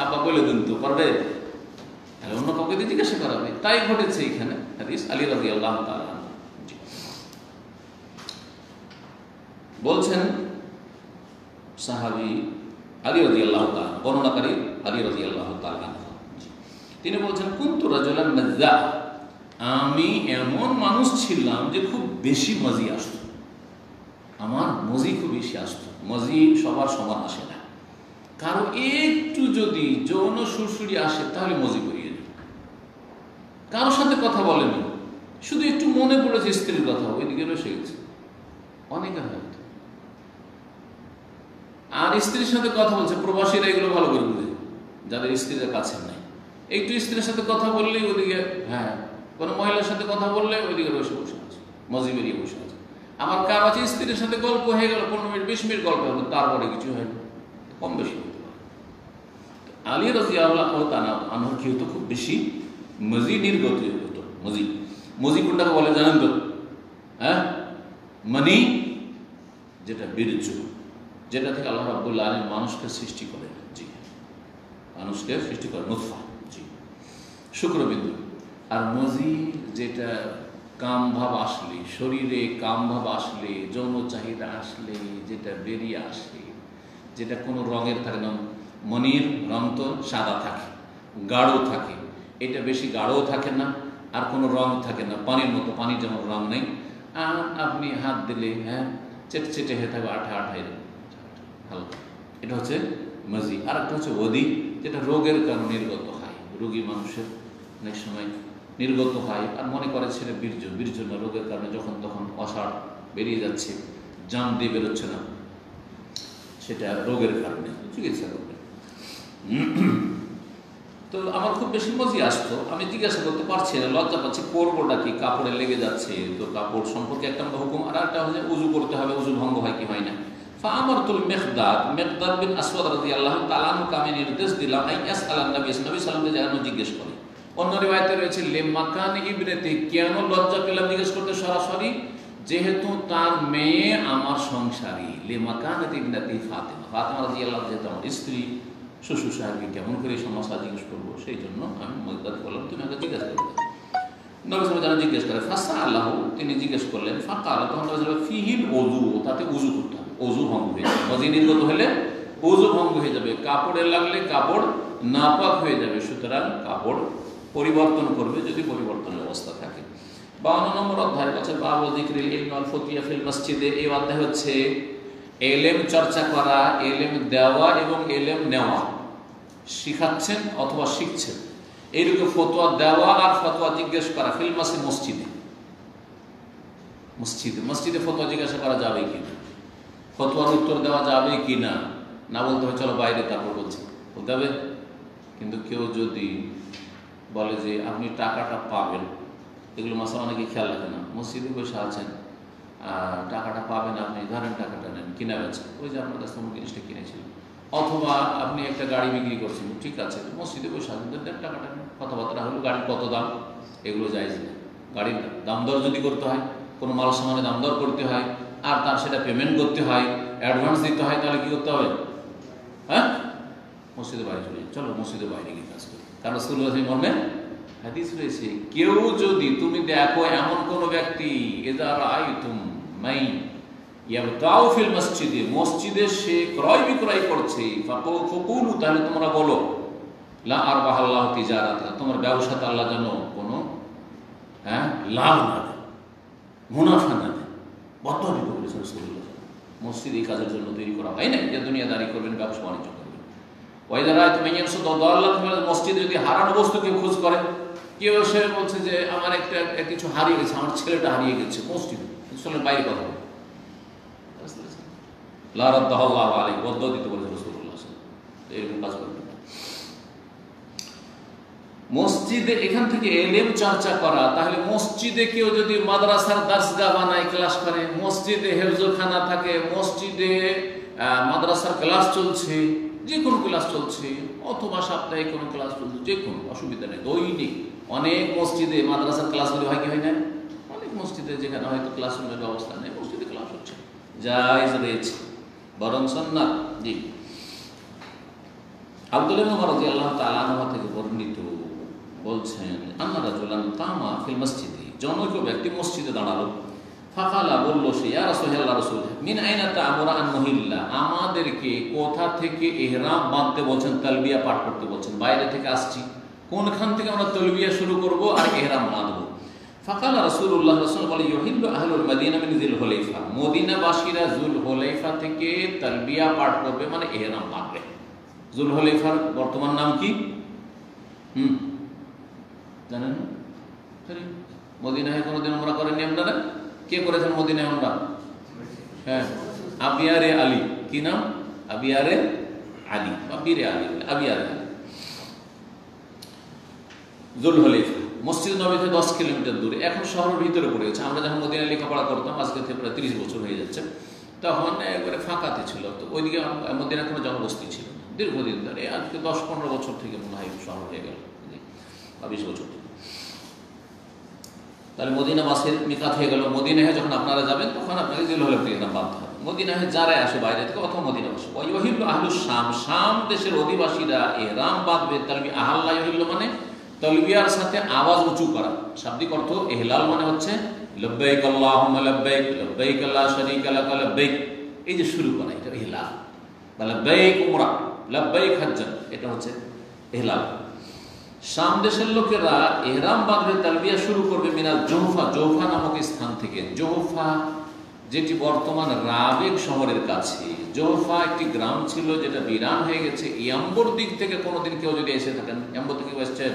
আব্বা বলে দিন তো, পারবে? তাহলে অন্য কাউকে দিয়ে জিজ্ঞাসা করাবে। তাই ঘটেছে এখানে। হাদিস আলী রাদিয়াল্লাহু তাআলা বলছেন, সাহাবী আলী রাদিয়াল্লাহু তাআলা, বর্ণনাকারী আলী রাদিয়াল্লাহু তাআলা, তিনি বলছেন, কুনতু রাজুলান মাজ্জা, আমি এমন মানুষ ছিলাম যে খুব বেশি মজি আসতো, আমার মজি খুব বেশি আসতো। মজি সবার সমান আসে না, কারো একটু যদি যৌন সুরসুরি আসে তাহলে মজি করিয়ে দেবে। কারোর সাথে কথা বলেনি, শুধু একটু মনে পড়েছে স্ত্রীর কথা, ওইদিকে রসে গেছে, অনেকে হয়তো। আর স্ত্রীর সাথে কথা বলছে, প্রবাসীরা এগুলো ভালো করে বুঝে, যাদের স্ত্রীরা কাছে নাই। একটু স্ত্রীর সাথে কথা বললেই ওদিকে, হ্যাঁ, কোনো মহিলার সাথে কথা বললে ওইদিকে রসে বসে আছে, মজি বেরিয়ে বসে আছে। আমার কার আছে, স্ত্রীর সাথে গল্প হয়ে গেল, 15 মিনিট 20 মিনিট গল্প হলো, তারপরে কিছু হয়নি, কম বেশি হতে পারে। আলী রাদিয়াল্লাহু তাআলা আনহু কি হতো, খুব বেশি মজি নির্গত হতো। মজি, মজি কোনটাকে বলে জানেন তো? হ্যাঁ, মানি, যেটা বীর্য, যেটা থেকে আল্লাহ রাব্বুল আলামিন মানুষকে সৃষ্টি করেন। জি, মানুষকে সৃষ্টি করেন নুতফা, জি, শুক্রবিন্দু। আর মজি যেটা কাম ভাব আসলে, শরীরে কাম ভাব আসলে, যৌন চাহিদা আসলে যেটা বেরিয়ে আসে, যেটা কোনো রঙের থাকে না। মনির রং তো সাদা থাকে, গাঢ় থাকে, এটা বেশি গাঢ়ও থাকে না, আর কোনো রং থাকে না, পানির মতো, পানির যেমন রং নেই। আর আপনি হাত দিলে, হ্যাঁ, চেটচেটে হয়ে থাকবে, আঠা আঠা হালকা, এটা হচ্ছে মজি। আর একটা হচ্ছে ওদি, যেটা রোগের কারণে নির্গত হয়। রোগী মানুষের অনেক সময় নির্গত হয় আর মনে করে ছেলে বীর্য না, রোগের কারণে যখন তখন অষাঢ় বেরিয়ে যাচ্ছে, জাম দিয়ে বেরোচ্ছে না, সেটা রোগের কারণে চিকিৎসা করবে। তো আমার খুব বেশি মজি আসতো, আমি জিজ্ঞাসা করতে পারছি না, লজ্জা পাচ্ছি, করবোটা কি, কাপড়ে লেগে যাচ্ছে। তো কাপড় সম্পর্কে একটা হুকুম, আর একটা হচ্ছে উজু করতে হবে, উজু ভঙ্গ হয় কি হয় না। ফাআমারতুল মিকদাদ বিন আসওয়াদ রাদিয়াল্লাহু তাআলা আনহু আমি নির্দেশ দিলাম আইয়াস আলান নবী সাল্লাল্লাহু আলাইহি ওয়াসাল্লাম যেন জিজ্ঞেস করে। অন্য রিওয়ায়াতে রয়েছে লিমাকান ইবনাতি, কেন লজ্জা পেলাম জিজ্ঞেস করতে সরাসরি, যেহেতু তার মেয়ে আমার সংসারী। লিমাকান ইবনাতি ফাতিমা, ফাতিমা রাদিয়াল্লাহু যেহেতু আমার স্ত্রী, শ্বশুর সাহেবকে কেমন করে সমস্যা জিজ্ঞেস করবো, সেই জন্য আমি মিকদাদ বললাম তুমি আমাকে জিজ্ঞাসা করবে। নবী সাল্লাল্লাহু আলাইহি জিজ্ঞেস করে, ফাসাআলাহু, তিনি জিজ্ঞেস করলেন, ফাকালা, তখন নবী সাল্লাল্লাহু আলাইহি ফিহিল ওযু, তাতে ওযু করতে হবে, ওযু ভঙ্গ হয়ে যাবে, মজি নির্গত হলে ওযু ভঙ্গ হয়ে যাবে, কাপড়ে লাগলে কাপড় নাপাক হয়ে যাবে, সুতরাং কাপড় পরিবর্তন করবে যদি পরিবর্তনের অবস্থা থাকে। 52 নম্বর অধ্যায়ের কাছে বাবু যিকরিল ইলমি ওয়াল ফকিহ ফিল মসজিদে, এই অধ্যায় হচ্ছে এলেম চর্চা করা, এলেম দেওয়া এবং এলেম নেওয়া, শিখাচ্ছেন অথবা শিখছেন, এইরকম ফতোয়া দেওয়া আর ফতোয়া জিজ্ঞেস করা। ফিল মসজিদে, মসজিদে ফতোয়া জিজ্ঞাসা করা যাবে কিনা, ফতোয়ার উত্তর দেওয়া যাবে কিনা, না বলতে হবে চলো বাইরে তারপর বলছি, বলতে হবে। কিন্তু কেউ যদি বলে যে আপনি টাকাটা পাবেন, এগুলো মাসালা অনেকে খেয়াল রাখে না, মসজিদে বসে আছেন, টাকাটা পাবেন, আপনি ধরেন টাকাটা নেন, কিনা বেচা, ওই যে আপনার কাছে কোনো জিনিসটা কিনেছিলেন, অথবা আপনি একটা গাড়ি বিক্রি করছেন, ঠিক আছে মসজিদে বসে আছেন, দেন টাকাটা নেন, কথাবার্তা হলো গাড়ির কত দাম, এগুলো জায়েজ না। গাড়ির দাম দর যদি করতে হয়, কোনো মাল সামানে দাম দর করতে হয়, আর তার সেটা পেমেন্ট করতে হয়, অ্যাডভান্স দিতে হয়, তাহলে কি করতে হবে? হ্যাঁ, মসজিদের বাইরে চলে, চলো মসজিদের বাইরে গিয়ে কাজ করি। কারণ রাসূলুল্লাহ মর্মে হাদিস রয়েছে, কেউ যদি, তুমি দেখো এমন কোন ব্যক্তি, ইযা রাআইতুম মাই ইয়াবতাউ ফিল মসজিদে, মসজিদে সে ক্রয় বিক্রয় করছে, ফাকুলু, তাহলে তোমরা বলো, লা আরবাহাল্লাহু তিজারাতা, তোমার ব্যবসাতে আল্লাহ যেন কোনো লাভ না দেয়, মুনাফা না দেয়। বদদোয়া দিতে বলেছেন রাসূলুল্লাহ। মসজিদ এই কাজের জন্য তৈরি করা হয় না যে দুনিয়াদারি করবেন, ব্যবসা বাণিজ্য করবেন। ওয়াইদা রাআইতুম মান ইয়ারসুদু দাল্লাত, মসজিদে যদি হারানো বস্তু কেউ খোঁজ করে, কেউ এসে বলছে যে আমার একটা কিছু হারিয়ে গেছে, আমার ছেলেটা হারিয়ে গেছে, মসজিদে, মুসল্লির বাইরে কথা বলে, লা রাদ্দাল্লাহু আলাইহি, বদদোয়া দিতে বলেছেন রাসূলুল্লাহ। এরকম কাজ করবেন না। মসজিদে এখান থেকে এলেম চর্চা করা, তাহলে মসজিদে কেউ যদি মাদ্রাসার দার্সগাহ বানায়, ক্লাস করে, মসজিদে হেফজখানা থাকে, মসজিদে মাদ্রাসার ক্লাস চলছে, যে কোনো ক্লাস চলছে, অথবা সাপ্তাহিক কোনো ক্লাস চলছে, যে কোনো অসুবিধা নেই, দৈনিক অনেক মসজিদে মাদ্রাসার ক্লাসগুলি হয় কি হয় না, অনেক মসজিদে যেখানে হয়তো ক্লাসরুমের ব্যবস্থা নেই, মসজিদে ক্লাস হচ্ছে, জায়েজ রয়েছে, বরং সুন্নাত। জি, আব্দুল্লাহ ইবনে ওমর রাদিয়াল্লাহু তাআলা আনহু থেকে বর্ণিত, বলছেন আন্না রাজুলান কামা ফিল মসজিদে, জনৈক ব্যক্তি মসজিদে দাঁড়ালো, ফাকালা, বলল সে, ইয়া রাসূলুল্লাহ, রাসূল, মিন আইনা তা'মুরা আন মুহিল্লা, আমাদেরকে কোথা থেকে ইহরাম বাঁধতে বলছেন, তালবিয়া পাঠ করতে বলছেন, বাইরে থেকে আসছি, কোনখান থেকে আমরা তালবিয়া শুরু করব আর ইহরাম বাঁধবো। ফাকালা রাসূলুল্লাহ, রাসূল বলে, ইউহিল্লু আহলুল মদিনা মিন যুল হুলাইফা, মদিনাবাসীরা যুল হুলাইফা থেকে তালবিয়া পাঠ করবে, মানে ইহরাম বাঁধবে। যুল হুলাইফার বর্তমান নাম কি জানেন? মদিনায় কোনোদিন উমরা করেননি আপনারা? কে করেছেন মদিনায় উমরা? হ্যাঁ, আবিয়ারে আলী, কি নাম? আবিয়ারে আলী, আবিরে আলী, আবিয়ারে আলী, যুল হুলাইফা মসজিদ নববী থেকে 10 কিলোমিটার দূরে, এখন শহরের ভিতরে পড়ে গেছে। আমরা যখন মদিনায় লেখাপড়া করতাম, আজকে থেকে প্রায় 30 বছর হয়ে যাচ্ছে, তখন একবারে ফাঁকাতে ছিল, তো ওইদিকে মদিনায় কোনো জনবস্তি ছিল না দীর্ঘদিন ধরে, আজকে 10-15 বছর থেকে মনে হয় শহর হয়ে গেল, 20 বছর। তাহলে মদিনা মাসের মিকাত হয়ে গেল। মদিনায় যখন আপনারা যাবেন, তখন আপনাকে যুল হুলাইফা থেকে ইহরাম বাঁধতে হবে। মদিনায় যারা আসে বাইরে থেকে, অথবা মদিনাবাসী, ওয়াইহিল্লু আহলুশ শাম, শাম দেশের অধিবাসীরা ইহরাম বাঁধবে। তালবিয়া, আহাল্লা ইহিল্লু মানে তালবিয়ার সাথে আওয়াজ উঁচু করা, শাব্দিক অর্থ ইহলাল মানে হচ্ছে লব্বাইক আল্লাহুম্মা লব্বাইক, লব্বাইক লা শারীকা লাকা লব্বাইক, এই যে শুরু করা, এটা ইহলাল। বা লব্বাইক উমরা, লব্বাইক হজ্জান, এটা হচ্ছে ইহলাল। শাম দেশের লোকেরা ইহরাম বাঁধবে, তালবিয়া শুরু করবে মিনাল জোহফা, জোহফা নামক স্থান থেকে। জোহফা যেটি বর্তমান রাবেগ শহরের কাছে। জোহফা একটি গ্রাম ছিল যেটা বিরান হয়ে গেছে। ইয়াম্বর দিক থেকে কোনোদিন কেউ যদি এসে থাকেন, ইয়াম্বর থেকে এসছেন,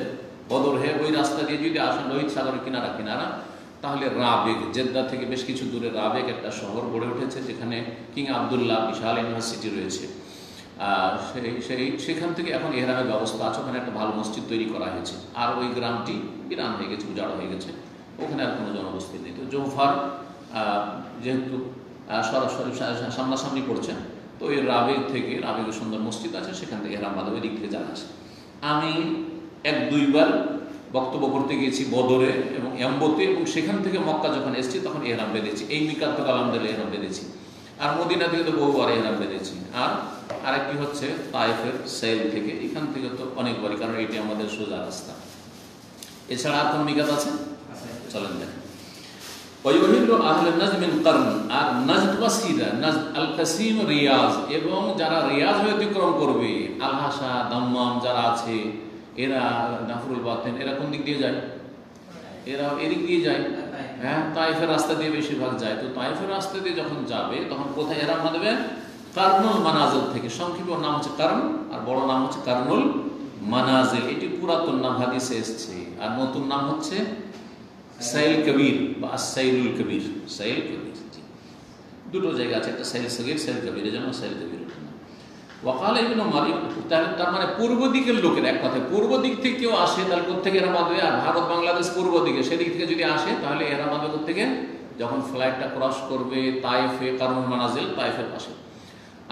বদর হয়ে ওই রাস্তা দিয়ে যদি আসেন লোহিত সাগরের কিনারা কিনারা, তাহলে রাবেগ, জেদ্দা থেকে বেশ কিছু দূরে রাবেগ একটা শহর গড়ে উঠেছে, যেখানে কিং আবদুল্লাহ বিশাল ইউনিভার্সিটি রয়েছে। সেখান থেকে এখন এহরামের ব্যবস্থা আছে, ওখানে একটা ভালো মসজিদ তৈরি করা হয়েছে। আর ওই গ্রামটি বিরান হয়ে গেছে, উজাড় হয়ে গেছে, ওখানে আর কোনো জনবসতি নেই। তো জৌফার যেহেতু সরাসরি সামনাসামনি পড়ছেন, তো ওই রাবেগ থেকে, রাবেগের সুন্দর মসজিদ আছে, সেখান থেকে এহরাম বাঁধা ওই দিক থেকে জানা আছে। আমি 1-2বার বক্তব্য করতে গিয়েছি বদরে এবং এম্বোতে, এবং সেখান থেকে মক্কা যখন এসেছি তখন এহরাম বেঁধেছি। এই মিকাত থেকে আলহামদুলিল্লাহ এহরাম বেঁধেছি, আর মদিনা থেকে তো বহুবার এহরাম বেঁধেছি। আর আরেকটি হচ্ছে তায়েফের সেল থেকে, এখান থেকে তো অনেকবারই, কারণ এটি আমাদের সোজা রাস্তা। এছাড়া আর কোন মিকাত আছে? চলেন দেখেন। আর নাজদবাসীরা, আল কাসিম রিয়াজ, এবং যারা রিয়াজ হয়ে অতিক্রম করবে, আলহাসা দাম্মাম যারা আছে, এরা নাফরুল বাতেন, এরা কোন দিক দিয়ে যায়? এরা এদিক দিয়ে যায়। হ্যাঁ, তায়েফের রাস্তা দিয়ে বেশিরভাগ যায়। তো তায়েফের রাস্তা দিয়ে যখন যাবে তখন কোথায় এহরাম বাঁধবে? কারনুল মানাজিল থেকে। সংক্ষিপ্ত নাম হচ্ছে কারণ, আর বড় নাম হচ্ছে কারনুল মানাজিল। এটি পুরাতন নাম, হাদিসে এসছে। আর নতুন নাম হচ্ছে সাইল কবির বা সাইলুল কবির। সাইল কবির, দুটো জায়গা আছে, একটা সাইল সগীর, সাইল কবির, এই জন্য সাইল কবির। ওয়াকাল ইবনে মালিক, তার মানে পূর্ব দিকের লোকের, এক কথায় পূর্ব দিক থেকে কেউ আসে তাহলে কোথেকে এহরাম বাঁধবে? আর ভারত বাংলাদেশ পূর্ব দিকে, সেদিক থেকে যদি আসে তাহলে এহরাম বাঁধবে কোথেকে? যখন ফ্লাইটটা ক্রস করবে তায়েফে, কারনুল মানাজিল তায়েফের পাশে।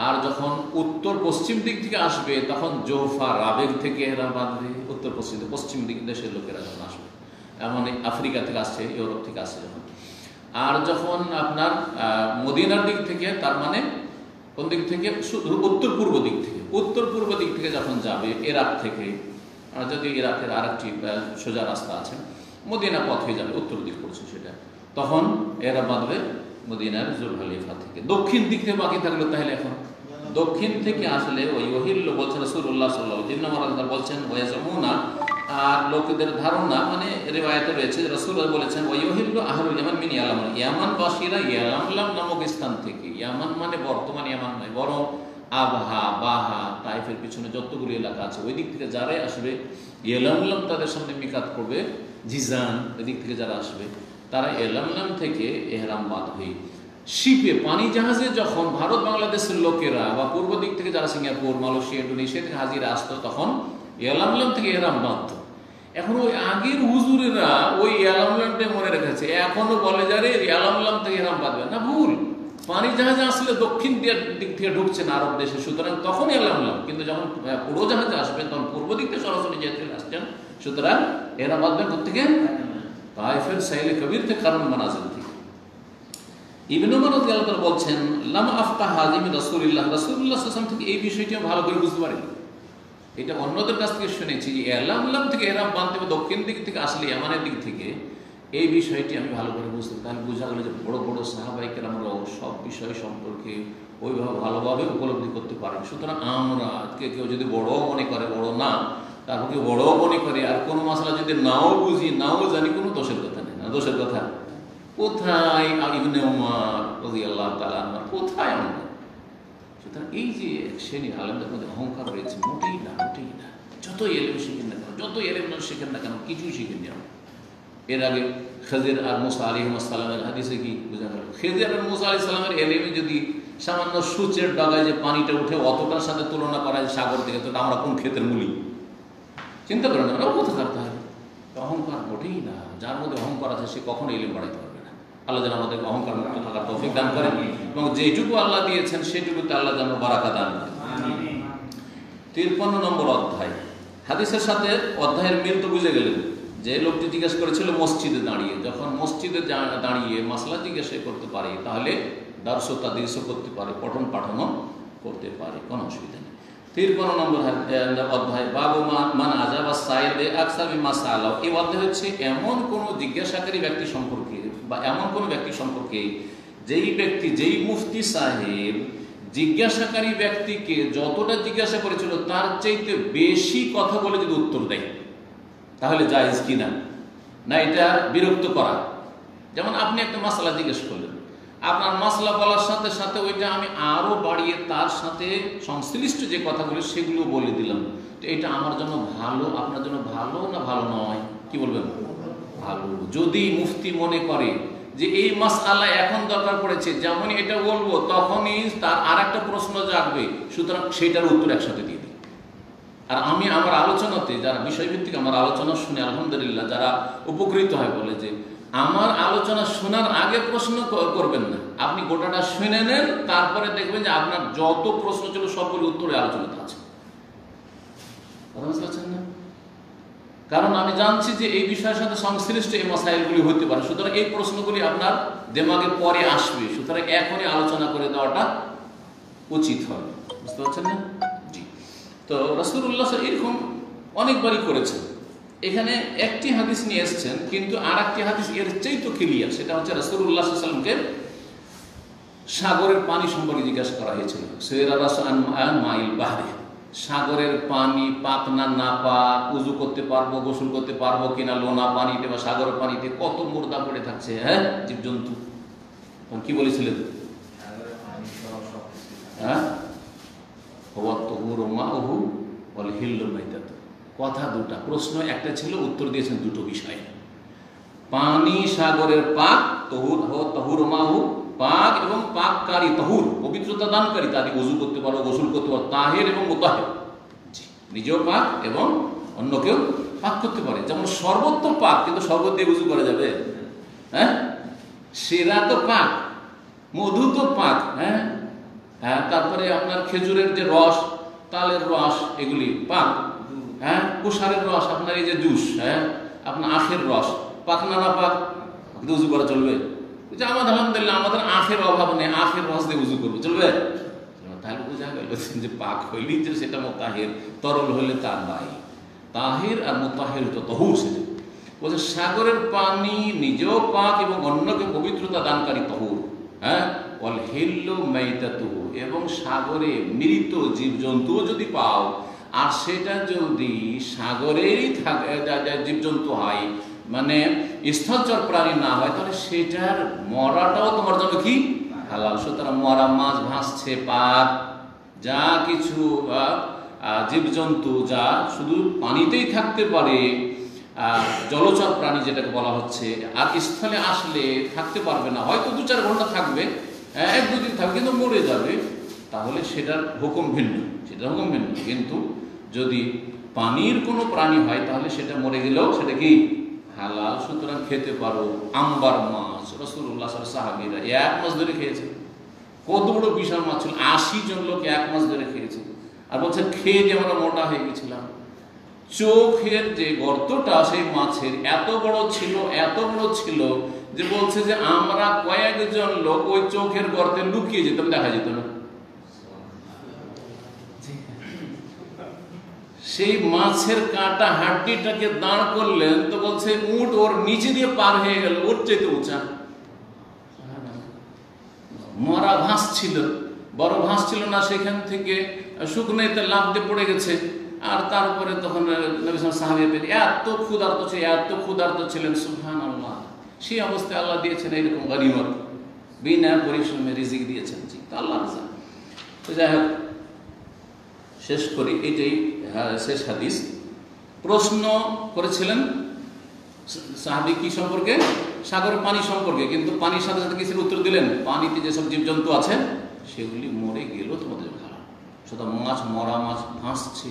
আর যখন উত্তর পশ্চিম দিক থেকে আসবে তখন জৌফা, রাবেগ থেকে এহরাম বাঁধবে। উত্তর পশ্চিম দিক দেশের লোকেরা যখন আসবে, এমন আফ্রিকা থেকে আসছে, ইউরোপ থেকে আসছে যখন। আর যখন আপনার মদিনার দিক থেকে, তার মানে কোন দিক থেকে? শুধু উত্তর পূর্ব দিক থেকে। উত্তর পূর্ব দিক থেকে যখন যাবে ইরাক থেকে, যদি ইরাকের আর একটি সোজা রাস্তা আছে, মদিনা পথ হয়ে যাবে, উত্তর দিক পড়ছে সেটা, তখন এরা বাঁধবে মদিনার জুলহালিফা থেকে। দক্ষিণ দিক থেকে বাকি থাকলো, তাহলে এখন দক্ষিণ থেকে আসলে ওই ওহিল্লো বলছেন রাসূলুল্লাহ সাল্লাল্লাহু আলাইহি ওয়াসাল্লাম বলছেন, ওয়ায়াজমুনা, আর লোকদের ধারণা, মানে রিওয়ায়াতে রয়েছে রাসূলুল্লাহ বলেছেন, ওয়াইহিল্লু আহলুল ইয়ামান মিন ইয়ালামুন, ইয়ামানবাসীরা ইয়ালামলাম নামক স্থান থেকে, ইয়ামান মানে বর্তমান ইয়ামান নয়, বরং আবহা, বাহা, তাইফের পিছনে যতগুলি এলাকা আছে ওই দিক থেকে যারাই আসবে, ইয়ালামলাম তাদের সামনে মিকাত করবে, জিজান ওই দিক থেকে যারা আসবে তারা ইয়ালামলাম থেকে এহরাম বাঁধবে। শিপে, পানি জাহাজে যখন ভারত বাংলাদেশের লোকেরা বা পূর্ব দিক থেকে যারা সিঙ্গাপুর, মালয়েশিয়া, ইন্ডোনেশিয়া থেকে হাজিরা আসতো, তখন ইয়ালামলাম থেকে এহরাম বাঁধত। এখন ওই আগের হুজুরেরা ওই ইয়ালামলামটা মনে রেখেছে, এখনো বলে যারে ইয়ালামলাম থেকে এহরাম বাঁধবে না, ভুল। পানি জাহাজে আসলে দক্ষিণ দিক থেকে ঢুকছেন আরব দেশে, সুতরাং তখন ইয়ালামলাম। কিন্তু যখন উড়োজাহাজে আসবেন তখন পূর্ব দিক থেকে সরাসরি যেতে আসছেন, সুতরাং এহরাম বাঁধবেন কোথেকে? তায়েফের সাইলে কবির থেকে, কারনুল মানাজিল থেকে। ইবনে উমর রাদিয়াল্লাহু তাআলা বলছেন, লাম আফকাহ হাযি মিন রাসূলিল্লাহ, রাসূলুল্লাহ সাল্লাল্লাহু আলাইহি ওয়াসাল্লাম থেকে এই বিষয়টি আমি ভালো করে বুঝতে পারি। এটা অন্যদের কাছ থেকে শুনেছি যে ইয়ালামলাম থেকে এহরাম বাঁধতে হবে দক্ষিণ দিক থেকে আসলে, ইয়ামানের দিক থেকে। এই বিষয়টি আমি ভালো করে বুঝতে, তাহলে বোঝা গেল যে বড় বড় সাহাবায়ে কেরামরাও সব বিষয় সম্পর্কে ওইভাবে ভালোভাবে উপলব্ধি করতে পারেন। সুতরাং আমরা কেউ যদি বড় মনে করে, বড় না, তারপর কেউ বড় মনে করে, আর কোনো মশলা যদি নাও বুঝি, নাও জানি, কোনো দোষের কথা নেই। না, দোষের কথা কোথায়? ইবনে উমর রাদিয়াল্লাহু তাআলা কোথায় আমরা? সুতরাং এই যে শ্রেণী আলেমদের মধ্যে অহংকার রয়েছে, মোটেই না, মোটেই না। যত এলেম শিখেন না কেন, যত এলেম শিখেন না কেন, কিছুই শিখেন না। এর আগে খেজর আর মুসা আলাইহিস সালামের হাদিসে কি বোঝা গেল? খেজর আর মুসা আলাইহিস সালামের এলেমে যদি সামান্য সূচের ডগায় যে পানিটা উঠে অতটার সাথে তুলনা করা হয় সাগর থেকে, তো আমরা কোন ক্ষেতের মূলি? চিন্তা করেন, আমরা কোথাকার? তাহলে অহংকার মোটেই না। যার মধ্যে অহংকার আছে সে কখনো এলেম বাড়াইতে পারবে না। আল্লাহ যেন আমাদেরকে অহংকার মুক্ত থাকার তৌফিক দান করেন, এবং যেটুকু আল্লাহ দিয়েছেন সেটুকুতে আল্লাহ যেন বারাকা দান করেন। 53 নম্বর অধ্যায়। হাদিসের সাথে অধ্যায়ের মিল তো বুঝে গেলেন। যে লোকটি জিজ্ঞেস করেছিল মসজিদে দাঁড়িয়ে, যখন মসজিদে দাঁড়িয়ে মাসলা জিজ্ঞাসা করতে পারে, তাহলে দার্স তাদরিসও করতে পারে, পঠন পাঠনও করতে পারে, কোনো অসুবিধা নেই। 53 নম্বর অধ্যায়, বাবু মান আজাব সাইলে আকসার মিম্মা সাআলা। এই অধ্যায় হচ্ছে এমন কোনো জিজ্ঞাসাকারী ব্যক্তি সম্পর্কে, বা এমন কোনো ব্যক্তি সম্পর্কে যেই ব্যক্তি, যেই মুফতি সাহেব জিজ্ঞাসাকারী ব্যক্তিকে যতটা জিজ্ঞাসা করেছিল তার চাইতে বেশি কথা বলে যদি উত্তর দেয়, তাহলে জায়েজ কিনা, না এটা বিরক্ত করা। যেমন আপনি একটা মাসালা জিজ্ঞেস করলেন, আপনার মাসলা বলার সাথে সাথে ওইটা আমি আরও বাড়িয়ে তার সাথে সংশ্লিষ্ট যে কথাগুলো সেগুলো বলে দিলাম। তো এটা আমার জন্য ভালো, আপনার জন্য ভালো না ভালো নয়? কি বলবেন? ভালো। যদি মুফতি মনে করে যে এই মাসআলা এখন দরকার পড়েছে, যেমনই এটা বলবো তখনই তার আর একটা প্রশ্ন জাগবে, সুতরাং সেটার উত্তর একসাথে দিয়ে দিই। আর আমি আমার আলোচনাতে যারা বিষয়ভিত্তিক আমার আলোচনা শুনে আলহামদুলিল্লাহ যারা উপকৃত হয় বলে যে আমার আলোচনা শোনার আগে প্রশ্ন করবেন না, আপনি গোটাটা শুনে নেন, তারপরে দেখবেন যে আপনার যত প্রশ্ন ছিল সবগুলো উত্তরে আলোচনাতে আছে। কথা বুঝতে পারছেন না? কারণ আমি জানছি যে এই বিষয়ের সাথে সংশ্লিষ্ট এই মাসাইলগুলি হতে পারে, সুতরাং এই প্রশ্নগুলি আপনার দেমাগে পরে আসবে, সুতরাং এখনই আলোচনা করে দেওয়াটা উচিত হবে। বুঝতে পারছেন না? জি। তো রাসূলুল্লাহ এরকম অনেকবারই করেছেন। এখানে একটি হাদিস নিয়ে এসেছেন, কিন্তু আর একটি হাদিস এর চাইতে ক্লিয়ার। সেটা হচ্ছে রাসূলুল্লাহ সাল্লাল্লাহু আলাইহি ওয়াসাল্লামকে সাগরের পানি সম্পর্কে জিজ্ঞাসা করা হয়েছিল। সুইরা রাসূল আন মাইল বাহরি, সাগরের পানি পাক না নাপাক, উযু করতে পারবো, গোসল করতে পারবো কিনা লোনা পানিতে বা সাগরের পানিতে, কত মুর্দা পড়ে থাকছে, হ্যাঁ, জীবজন্তু। কি বলেছিলেন? হ্যাঁ, হুয়া তাহুরু মাউহু ওয়াল হিল্লু মাইতাতু। কথা দুটা, প্রশ্ন একটা ছিল, উত্তর দিয়েছেন দুটো বিষয়ে। পানি সাগরের পাক, তাহুর হুয়া তাহুরু মাউহু, পাক এবং পাককারী, তাহুর পবিত্রতা দানকারী, তাতে ওযু করতে পারো, গোসল করতে পারো, তাহির এবং মুতাহির, নিজেও পাক এবং অন্যকেও পাক করতে পারে। যেমন শরবত তো পাক, কিন্তু শরবত দিয়ে ওযু করা যাবে? হ্যাঁ। শিরা তো পাক, মধু তো পাক, হ্যাঁ হ্যাঁ। তারপরে আপনার খেজুরের যে রস, তালের রস, এগুলি পাক, হ্যাঁ। কুশারের রস, আপনার এই যে জুস, হ্যাঁ, আপনার আখের রস, পাক না না পাক? ওযু করা চলবে? যে আমাদের আলহামদুলিল্লাহ আমাদের আখের অভাব নেই, আখের রস দিয়ে উযু করবো, চলবে? তাহলে বোঝা গেল যে পাক হইলেই যে সেটা মুতাহির, তরল হইলে তার নাই। তাহির আর মুতাহির তো তহুর। সেটা বলছে সাগরের পানি নিজেও পাক এবং অন্যকে পবিত্রতা দানকারী তহুর, হ্যাঁ। ওয়াল হিল্লু মাইতাতুহু, এবং সাগরে মৃত জীবজন্তুও যদি পাও, আর সেটা যদি সাগরেরই থাকে জীবজন্তু হয়, মানে স্থলচর প্রাণী না হয়, তাহলে সেটার মরাটাও তোমার জন্য কি হালাল। সুতরাং মরা মাছ ভাসছে পাক, যা কিছু জীবজন্তু যা শুধু পানিতেই থাকতে পারে, জলচর প্রাণী যেটাকে বলা হচ্ছে, আর স্থলে আসলে থাকতে পারবে না, হয়তো 2-4 ঘন্টা থাকবে, 1-2 দিন থাকবে, কিন্তু মরে যাবে, তাহলে সেটার হুকুম ভিন্ন, সেটার হুকুম ভিন্ন। কিন্তু যদি পানির কোনো প্রাণী হয়, তাহলে সেটা মরে গেলেও সেটা কি হালাল, সুতরাং খেতে পারো। আম্বার মাছ, রাসূলুল্লাহ সাহাবীরা 1 মাস ধরে খেয়েছে। কত বড় বিশাল মাছ ছিল, 80 জন লোক 1 মাস ধরে খেয়েছে। আর বলছে খেয়ে যে আমরা মোটা হয়ে গেছিলাম। চোখের যে গর্তটা সেই মাছের এত বড় ছিল, এত বড় ছিল যে বলছে যে আমরা কয়েকজন লোক ওই চোখের গর্তে লুকিয়ে যেতাম, দেখা যেত না। সেই মাছের কাটা হাড্ডিটাকে দাঁড় করলেন, তো বলছে উট ওর নিচে দিয়ে পার হয়ে গেল, ওর চাইতে উঁচা। মরা ভাস ছিল, বড় ভাস ছিল না, সেখান থেকে শুকনোতে লাফ দিয়ে পড়ে গেছে। আর তারপরে তখন নবী সাহাবীরা এত ক্ষুধার্ত ছিলেন, সুবহানাল্লাহ। সেই অবস্থায় আল্লাহ দিয়েছেন এইরকম গনিমত, বিনা পরিশ্রমে রিজিক দিয়েছেন। জি, আল্লাহ রাজা। তো যাই হোক, শেষ করি, এটাই শেষ হাদিস। প্রশ্ন করেছিলেন সাহাবী কি সম্পর্কে? সাগরের পানি সম্পর্কে, কিন্তু পানির সাথে সাথে কিসের উত্তর দিলেন? পানিতে যেসব জীবজন্তু আছে সেগুলি মরে গেল তোমাদের খারাপ। শুধু মাছ, মরা মাছ ভাসছে,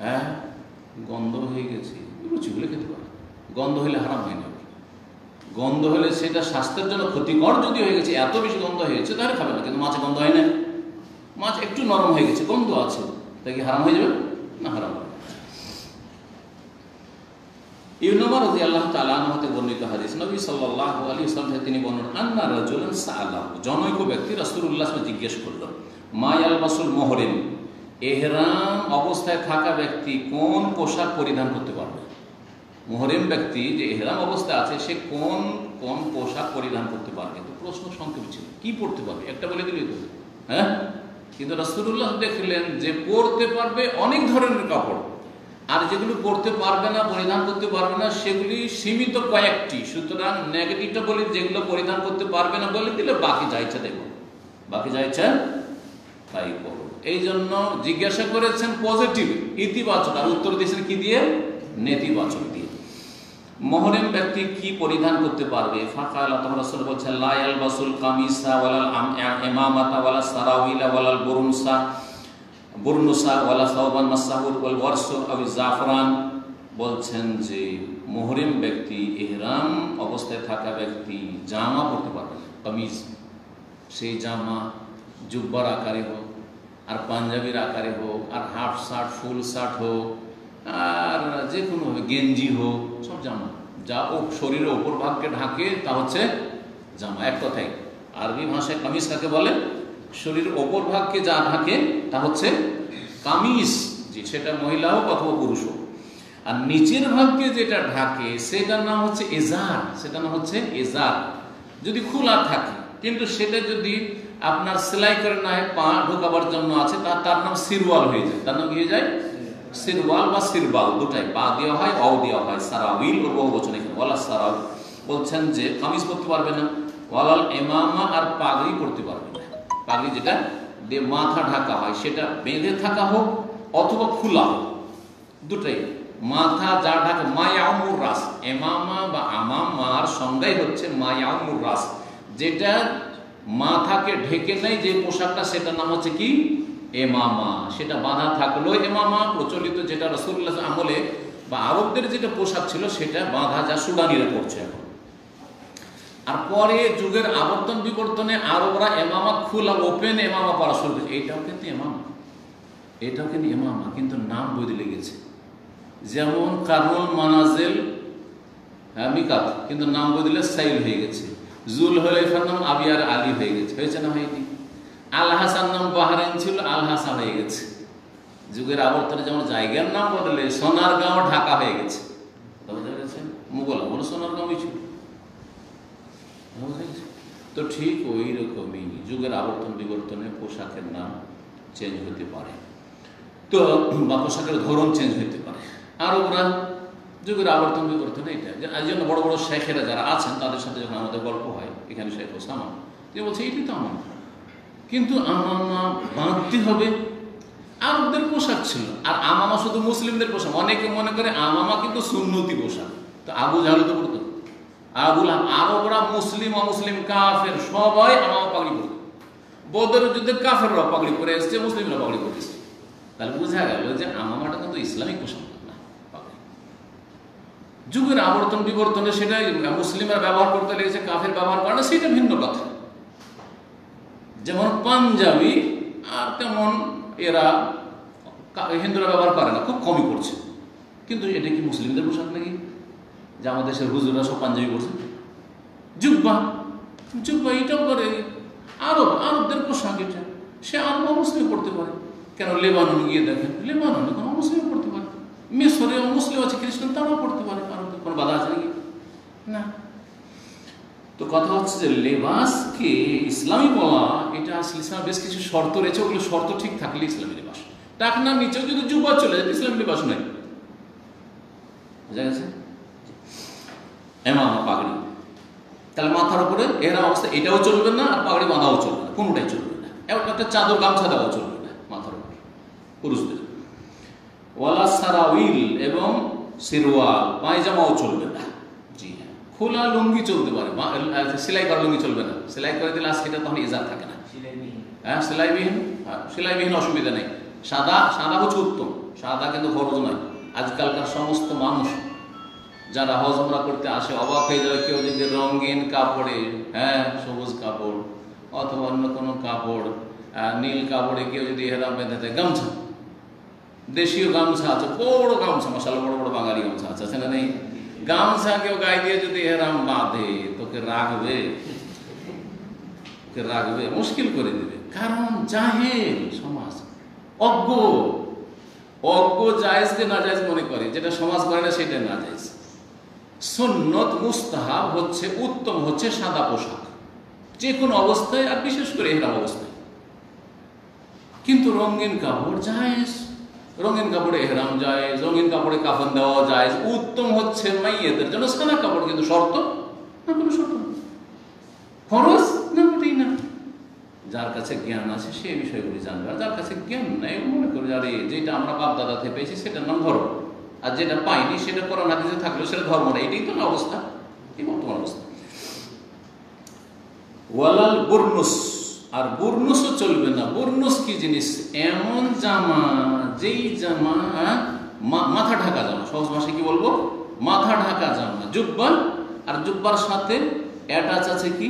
হ্যাঁ, গন্ধ হয়ে গেছে, রুচি হলে খেতে পারে, গন্ধ হলে হারাম হয় না। গন্ধ হলে সেটা স্বাস্থ্যের জন্য ক্ষতিকর যদি হয়ে গেছে, এত বেশি গন্ধ হয়েছে, তাহলে খাবে না। কিন্তু মাছে গন্ধ হয় না, মাছ একটু নরম হয়ে গেছে, গন্ধ আছে, তাই কি হারাম হয়ে যাবে? না, হারাম হবে। ইবনে ওমর রাদিয়াল্লাহু তাআলা আনহু হতে বর্ণিত হাদিস, নবী সাল্লাল্লাহু আলাইহি ওয়াসাল্লাম থেকে তিনি বর্ণনা, আন্না রাজুলান সাআলাহু, জনৈক ব্যক্তি রাসূলুল্লাহ সাল্লাল্লাহু জিজ্ঞেস করলেন, মা ইয়ালবাসুল মুহরিম, ইহরাম অবস্থায় থাকা ব্যক্তি কোন পোশাক পরিধান করতে পারবে? মুহরিম ব্যক্তি যে ইহরাম অবস্থায় আছে, সে কোন কোন পোশাক পরিধান করতে পারবে? তো প্রশ্ন সংক্ষেপ ছিল, কি পড়তে পারবে একটা বলে দিলেই তো, হ্যাঁ। কিন্তু রাসূলুল্লাহ দেখলেন যে পড়তে পারবে অনেক ধরনের কাপড়, আর যেগুলো পড়তে পারবে না, পরিধান করতে পারবে না, সেগুলি সীমিত কয়েকটি। সুতরাং নেগেটিভটা বলি, যেগুলো পরিধান করতে পারবে না বলে দিলে বাকি যা ইচ্ছা দেখো, বাকি যা ইচ্ছা তাই করো। এই জন্য জিজ্ঞাসা করেছেন পজিটিভ, ইতিবাচক, আর উত্তর দিয়েছেন কি দিয়ে? নেতিবাচক দিয়ে। মুহরিম ব্যক্তি কি পরিধান করতে পারবে? ফাকাল আল্লাহর রাসূল বলেছেন, লা ইয়ালবাসুল কামিসা ওয়ালাল ইমামাতা ওয়ালা সারাউইলা ওয়ালাল বুরনুসা ওয়ালা সাওবান মাসাহুর ওয়াল ওয়ারসু আও জাফরান। বলছেন যে মুহরিম ব্যক্তি, ইহরাম অবস্থায় থাকা ব্যক্তি জামা পরতে পারবে না, কামিজ। সেই জামা জুব্বার আকারে হোক, আর পাঞ্জাবির আকারে হোক, আর হাফ শার্ট, ফুল শার্ট হোক, আর যে কোনো গেঞ্জি হোক, সব জামা যা ও শরীরের ওপর ভাগকে ঢাকে তা হচ্ছে জামা। এক কথায় আরবি ভাষায় কামিজ কাকে বলে? শরীরের ওপর ভাগকে যা ঢাকে তা হচ্ছে কামিজ, যে সেটা মহিলা হোক অথবা পুরুষ হোক। আর নিচের ভাগকে যেটা ঢাকে সেটার নাম হচ্ছে এজার, সেটার নাম হচ্ছে এজার। যদি খোলা থাকে, কিন্তু সেটা যদি আপনার সেলাই করে না হয়, পা ঢোকাবার জন্য আছে, তার নাম সিরওয়াল হয়ে যায়। তার নাম কি হয়ে যায়? সিরওয়াল বা সিরবাল, দুটাই, বা দেওয়া হয়, অ দেওয়া হয়। সারাউইল ও বহু বচন, এখানে ওয়ালা সারাউল। বলছেন যে কামিজ পরতে পারবে না, ওয়ালাল ইমামা, আর পাগড়ি পরতে পারবে না। পাগড়ি যেটা দিয়ে মাথা ঢাকা হয়, সেটা বেঁধে থাকা হোক অথবা খোলা হোক, দুটাই। মাথা যা ঢাকা, মায়াউমুর রাস, এমামা বা আমামার সংজ্ঞাই হচ্ছে মায়াউমুর রাস, যেটা মাথাকে ঢেকে নেয় যে পোশাকটা, সেটার নাম হচ্ছে কি? এমামা। সেটা বাঁধা থাকলো এমামা। প্রচলিত যেটা রাসূলুল্লাহ আমলে বা আরবদের যেটা পোশাক ছিল সেটা বাঁধা, যা সুদানিরা পড়ছে এখন। আর পরে যুগের আবর্তন বিবর্তনে আরবরা এমামা খোলা, ওপেন এমামা পরা শুরু করেছে। এটাও কিন্তু এমামা, এটাও কিন্তু এমামা, কিন্তু নাম বদলে গেছে। যেমন কারনুল মানাজেল মিকাত, কিন্তু নাম বদলে সাইল হয়ে গেছে। জুল হুলাইফার নাম আবিয়ার আলী হয়ে গেছে, হয়েছে না হয়নি? আল হাসান নাম বাহরাইন ছিল, আল হাসা হয়ে গেছে। যুগের আবর্তনে যেমন জায়গার নাম বদলে, সোনারগাঁও ঢাকা হয়ে গেছে। বুঝা গেছে? মুঘল আমলে সোনারগাঁওই ছিল। তো ঠিক ওই রকমই যুগের আবর্তন বিবর্তনে পোশাকের নাম চেঞ্জ হতে পারে, তো বা পোশাকের ধরন চেঞ্জ হতে পারে। আর ওরা যুগের আবর্তন বিবর্তনে এটা, এই জন্য বড় বড় শেখেরা যারা আছেন তাদের সাথে যখন আমাদের গল্প হয়, এখানে শেখ ওসামা, যে বলছে এটি তো আমার, কিন্তু আমামা বাঁধতে হবে। আরবদের পোশাক ছিল, আর আমামা শুধু মুসলিমদের পোশাক। অনেকে মনে করে আমামা কিন্তু সুন্নতি পোশাক। তো আবু জাহল তো পড়তো, আরবরা মুসলিম অমুসলিম কাফের সবাই আমামা পাগড়ি পড়তো। বদরের যুদ্ধে কাফেররা পাগড়ি পরে এসছে, মুসলিমরা পাগড়ি পরে এসছে। তাহলে বোঝা গেল যে আমামাটা কিন্তু ইসলামিক পোশাক না। যুগের আবর্তন বিবর্তনে সেটা মুসলিমরা ব্যবহার করতে লেগেছে, কাফের ব্যবহার করে না, সেটা ভিন্ন কথা। যেমন পাঞ্জাবি, আর তেমন এরা হিন্দুরা ব্যবহার করে না, খুব কমই করছে। কিন্তু এটা কি মুসলিমদের পোশাক নাকি যে আমাদের দেশের হুজুররা সব পাঞ্জাবি পড়ছে? জুব্বা, জুব্বা এটাও করে আরবদের পোশাক। এটা সে আরব মুসলিম পড়তে পারে। কেন লেবানন গিয়ে দেখেন, লেবাননে কোনো মুসলিম পড়তে পারে, মিশরে মুসলিম আছে, খ্রিস্টান, তারাও পড়তে পারে। আরবদের কোনো বাধা আছে নাকি? না। তো কথা হচ্ছে যে লেবাসকে ইসলামী বলা, এটা আসলে ইসলাম বেশ কিছু শর্ত রয়েছে। ওগুলো শর্ত ঠিক থাকলে ইসলামী লেবাস। টাকনার নিচেও যদি জুব্বা চলে যায়, ইসলামী লেবাস নয়। বুঝা গেছে? এমামা পাগড়ি, তাহলে মাথার উপরে এর অবস্থা, এটাও চলবে না, আর পাগড়ি বাঁধাও চলবে না, কোনোটাই চলবে না। একটা চাদর গামছা দেওয়াও চলবে না মাথার উপরে পুরুষদের। ওয়ালা সারাউইল, এবং সিরওয়াল পায়জামাও চলবে না। জি হ্যাঁ, খোলা লুঙ্গি চলতে পারে, সেলাই করা লুঙ্গি চলবে না। সেলাই করে দিলে আজকে তখন ইজার থাকে না। হ্যাঁ, সেলাইবিহীন, সেলাইবিহীন অসুবিধা নেই। সাদা, সাদা হচ্ছে উত্তম, সাদা কিন্তু ফরজ নয়। আজকালকার সমস্ত মানুষ যারা হজ উমরা করতে আসে অবাক হয়ে যাবে কেউ যদি রঙিন কাপড়ে, হ্যাঁ সবুজ কাপড় অথবা অন্য কোনো কাপড়, নীল কাপড়ে কেউ যদি এহরাম বেঁধে দেয়, গামছা, দেশীয় গামছা আছে, বড় গামছা, মশালা বড় বড় বাঙালি গামছা আছে না নেই? গামছা কেউ গায়ে দিয়ে যদি এহরাম বাঁধে, তোকে রাখবে, রাখবে, মুশকিল করে দেবে। কারণ জাহেল সমাজ, অজ্ঞ, অজ্ঞ জায়েজকে নাজায়েজ মনে করে, যেটা সমাজ করে না সেটা নাজায়েজ। সুন্নত মুস্তাহাব হচ্ছে, উত্তম হচ্ছে সাদা পোশাক, যে কোনো অবস্থায়, আর বিশেষ করে এহরাম অবস্থায়। কিন্তু রঙিন কাপড় জায়েজ, রঙিন কাপড়ে এহরাম যায়, রঙিন কাপড়ে কাফন দেওয়া যায়। উত্তম হচ্ছে মাইয়েদের জন্য সাদা কাপড়, কিন্তু শর্ত না, কোনো শর্ত না, ফরজ না, মোটেই না। যার কাছে জ্ঞান আছে সে বিষয়গুলি জানবে, আর যার কাছে জ্ঞান নেই মনে করে আরে যেটা আমরা বাপ দাদা থেকে পেয়েছি সেটার নাম ধর্ম, আর যেটা পাইনি সেটা কোরআন হাদিসে থাকলেও সেটা ধর্ম না। এটাই তো না অবস্থা, এই বর্তমান অবস্থা। ওয়ালাল বুরনুস, আর বুরনুসও চলবে না। বুরনুস কি জিনিস? এমন জামা, যেই জামা মাথা ঢাকা জামা, সহজ ভাষায় কি বলবো, মাথা ঢাকা জামা, জুব্বা, আর জুব্বার সাথে অ্যাটাচ আছে কি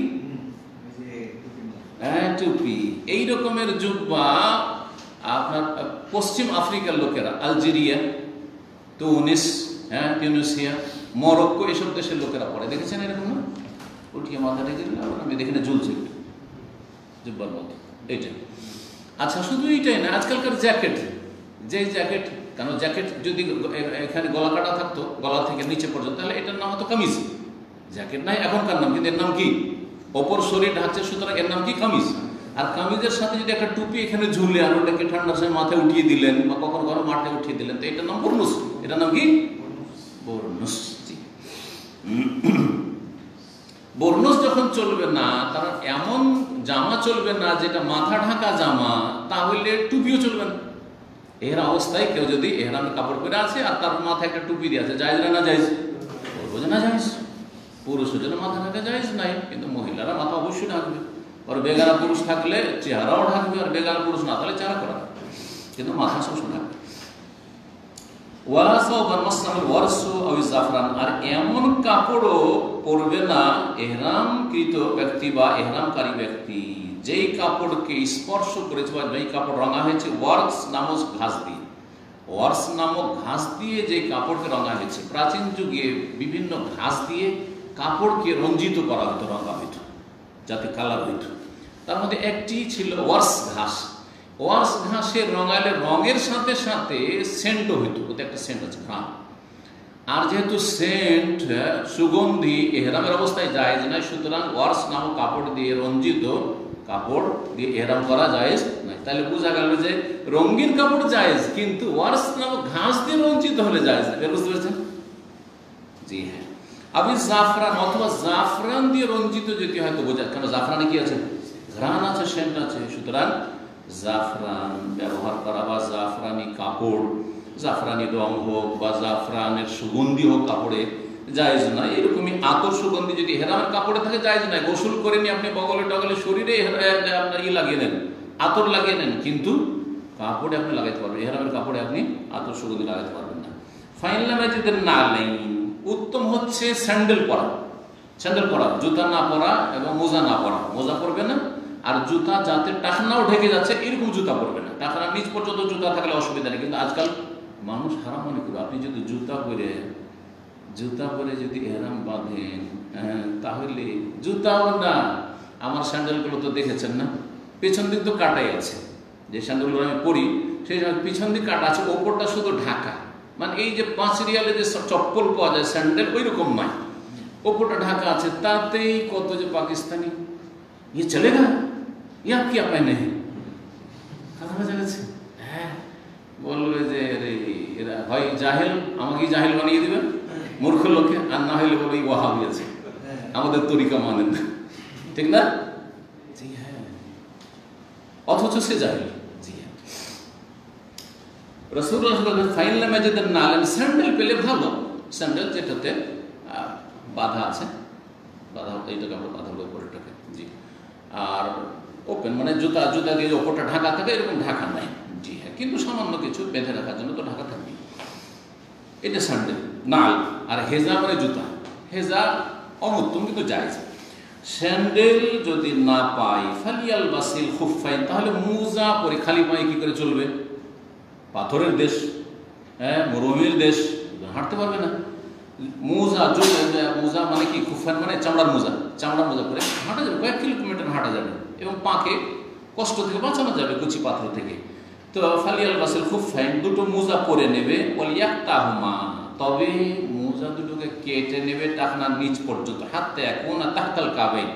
টুপি। এই রকমের জুব্বা আপনার পশ্চিম আফ্রিকার লোকেরা, আলজেরিয়া, তুনিস, টিউনিসিয়া, মরক্কো, এসব দেশের লোকেরা পরে, দেখেছেন এরকম না? উঠিয়ে মাথা ঢেকে দিল, আমি দেখি না ঝুলছে একটু জুব্বার মধ্যে, এইটা। আচ্ছা, শুধু এইটাই না, আজকালকার জ্যাকেট, যে জ্যাকেট, কেন জ্যাকেট যদি এখানে গলা কাটা থাকতো, গলা থেকে নিচে পর্যন্ত, তাহলে এটার নাম হতো কামিজ। জ্যাকেট নাই এখনকার নাম, কিন্তু এর নাম কি? অপর শরীর ঢাকছে, সুতরাং এর নাম কি? কামিজ। আর কামিজের সাথে যদি একটা টুপি এখানে ঝুলে, আর ওটাকে ঠান্ডার সময় মাথায় উঠিয়ে দিলেন, বা কখন কখনো মাঠে উঠিয়ে দিলেন, তো এটার নাম বুরনুস। এটার নাম কি? বুরনুস। বুরনুস যখন চলবে না, তার এমন জামা চলবে না যেটা মাথা ঢাকা জামা, তাহলে টুপিও চলবে না। এর অবস্থায় কেউ যদি এহরামের কাপড় পরে আছে আর তার মাথায় একটা টুপি দিয়ে আছে, জায়েজ না জায়েজ? বলবো যে না জায়েজ। পুরুষের জন্য মাথা ঢাকা জায়েজ নাই, কিন্তু মহিলারা মাথা অবশ্যই ঢাকবে। আর বেগানা পুরুষ থাকলে চেহারাও ঢাকবে, আর বেগানা পুরুষ না থাকলে চেহারা করা, কিন্তু মাথা সবসময় ঢাকবে। আর এমন কাপড়ও পরবে না এহরামকৃত ব্যক্তি বা এহরামকারী ব্যক্তি, যেই কাপড়কে স্পর্শ করেছে বা যেই কাপড় রঙা হয়েছে ওয়ার্কস নামক ঘাস দিয়ে। ওয়ার্কস নামক ঘাস দিয়ে যে কাপড়কে রঙা হয়েছে, প্রাচীন যুগে বিভিন্ন ঘাস দিয়ে কাপড়কে রঞ্জিত করা হতো, রঙা হইত, যাতে কালার হইত। তার মধ্যে একটি ছিল ওয়ার্স ঘাস। ওয়ার্স ঘাসের রঙালে রঙের সাথে সাথে সেন্টও হইত, ওতে একটা সেন্ট আছে, ঘ্রাণ। আর যেহেতু সেন্ট সুগন্ধি এহরামের অবস্থায় জায়েজ নাই, সুতরাং ওয়ার্স নামক কাপড় দিয়ে রঞ্জিত কাপড় দিয়ে এহরাম করা জায়েজ নাই। তাহলে বোঝা গেল যে রঙিন কাপড় জায়েজ, কিন্তু ওয়ার্স নামক ঘাস দিয়ে রঞ্জিত হলে জায়েজ না। বুঝতে পেরেছেন? জি হ্যাঁ। আবি জাফরান, অথবা জাফরান দিয়ে রঞ্জিত যদি হয়তো বোঝা, কেন জাফরানে কি আছে? ঘ্রাণ আছে, সেন্ট আছে, সুতরাং জাফরান ব্যবহার করা বা জাফরানি কাপড়, জাফরানি রং হোক বা জাফরানের সুগন্ধি হোক কাপড়ে জায়েজ নয়। এরকমই আতর সুগন্ধি যদি হেরামের কাপড়ে থাকে জায়েজ নয়। গোসল করে নিয়ে আপনি বগলে টগলে শরীরে আপনার লাগিয়ে নেন, আতর লাগিয়ে নেন, কিন্তু কাপড়ে আপনি লাগাইতে পারবেন, হেরামের কাপড়ে আপনি আতর সুগন্ধি লাগাইতে পারবেন না। ফাইনাল ম্যাজিদের না লাইন, উত্তম হচ্ছে স্যান্ডেল পরা, স্যান্ডেল পরা, জুতা না পরা এবং মোজা না পরা। মোজা পরবে না, আর জুতা যাতে টাকনাও ঢেকে যাচ্ছে এরকম জুতা পরবে না। টাকনার নিচ পর্যন্ত জুতা থাকলে অসুবিধা নেই, কিন্তু আজকাল মানুষ হারাম মনে করবে। আপনি যদি জুতা পরে যদি এহরাম বাঁধেন, তাহলে জুতাও না, আমার স্যান্ডেলগুলো তো দেখেছেন না, পেছন দিক তো কাটাই আছে, যে স্যান্ডেলগুলো আমি পরি সেই সময় পিছন দিক কাটা আছে, ওপরটা শুধু ঢাকা। মানে এই যে 5 রিয়ালে যে চপ্পল পাওয়া যায় স্যান্ডেল, ওই রকম নয়, ওপরটা ঢাকা আছে। তাতেই কত যে পাকিস্তানি ইয়ে চলেগা, ইয়া কি পায় নেই, হ্যাঁ বলবে যে এরা হয় জাহেল, আমাকে জাহেল বানিয়ে দিবেন মূর্খ লোকে, আর না হইলে বলবে ওয়াহাবি আছে, আমাদের তরিকা মানেন না, ঠিক না? জি হ্যাঁ, অথচ সে জাহেল। জি হ্যাঁ, রাসূলুল্লাহ ফাইনাল মাজিদের নালেন স্যান্ডেল পেলে ভালো, স্যান্ডেল যেটাতে বাধা আছে, বাধা এইটাকে আমরা বাধা বলে পরেটাকে। জি, আর ওপেন মানে জুতা দিয়ে ওপরটা ঢাকা থাকে, এরকম ঢাকা নাই। জি হ্যাঁ, কিন্তু সামান্য কিছু বেঁধে রাখার জন্য তো ঢাকা থাকবে। এটা স্যান্ডেল নাল। আর হেজা মানে জুতা, হেজা অনুত্তম কিন্তু জায়েজ। স্যান্ডেল যদি না পাই ফালিয়াল বাসিল খুফাইন, তাহলে মুজা পরে, খালি পায়ে কি করে চলবে? পাথরের দেশ, হ্যাঁ মরুভূমির দেশ, হাঁটতে পারবে না। মোজা মানে কি? খুফাইন মানে চামড়ার মোজা পরে হাঁটা যাবে, কয়েক কিলোমিটার হাঁটা যাবে এবং পাকে কষ্ট থেকে বাঁচানো যাবে কুচি পাথর থেকে। তো ফালিয়াল বাসিল খুফাইন, দুটো মোজা পরে নেবে। ওয়ালিয়াক্তাহুমা, তবে মোজা দুটোকে কেটে নেবে টাকনার নিচ পর্যন্ত, হাতে একোনা তাহতাল কাবাইন,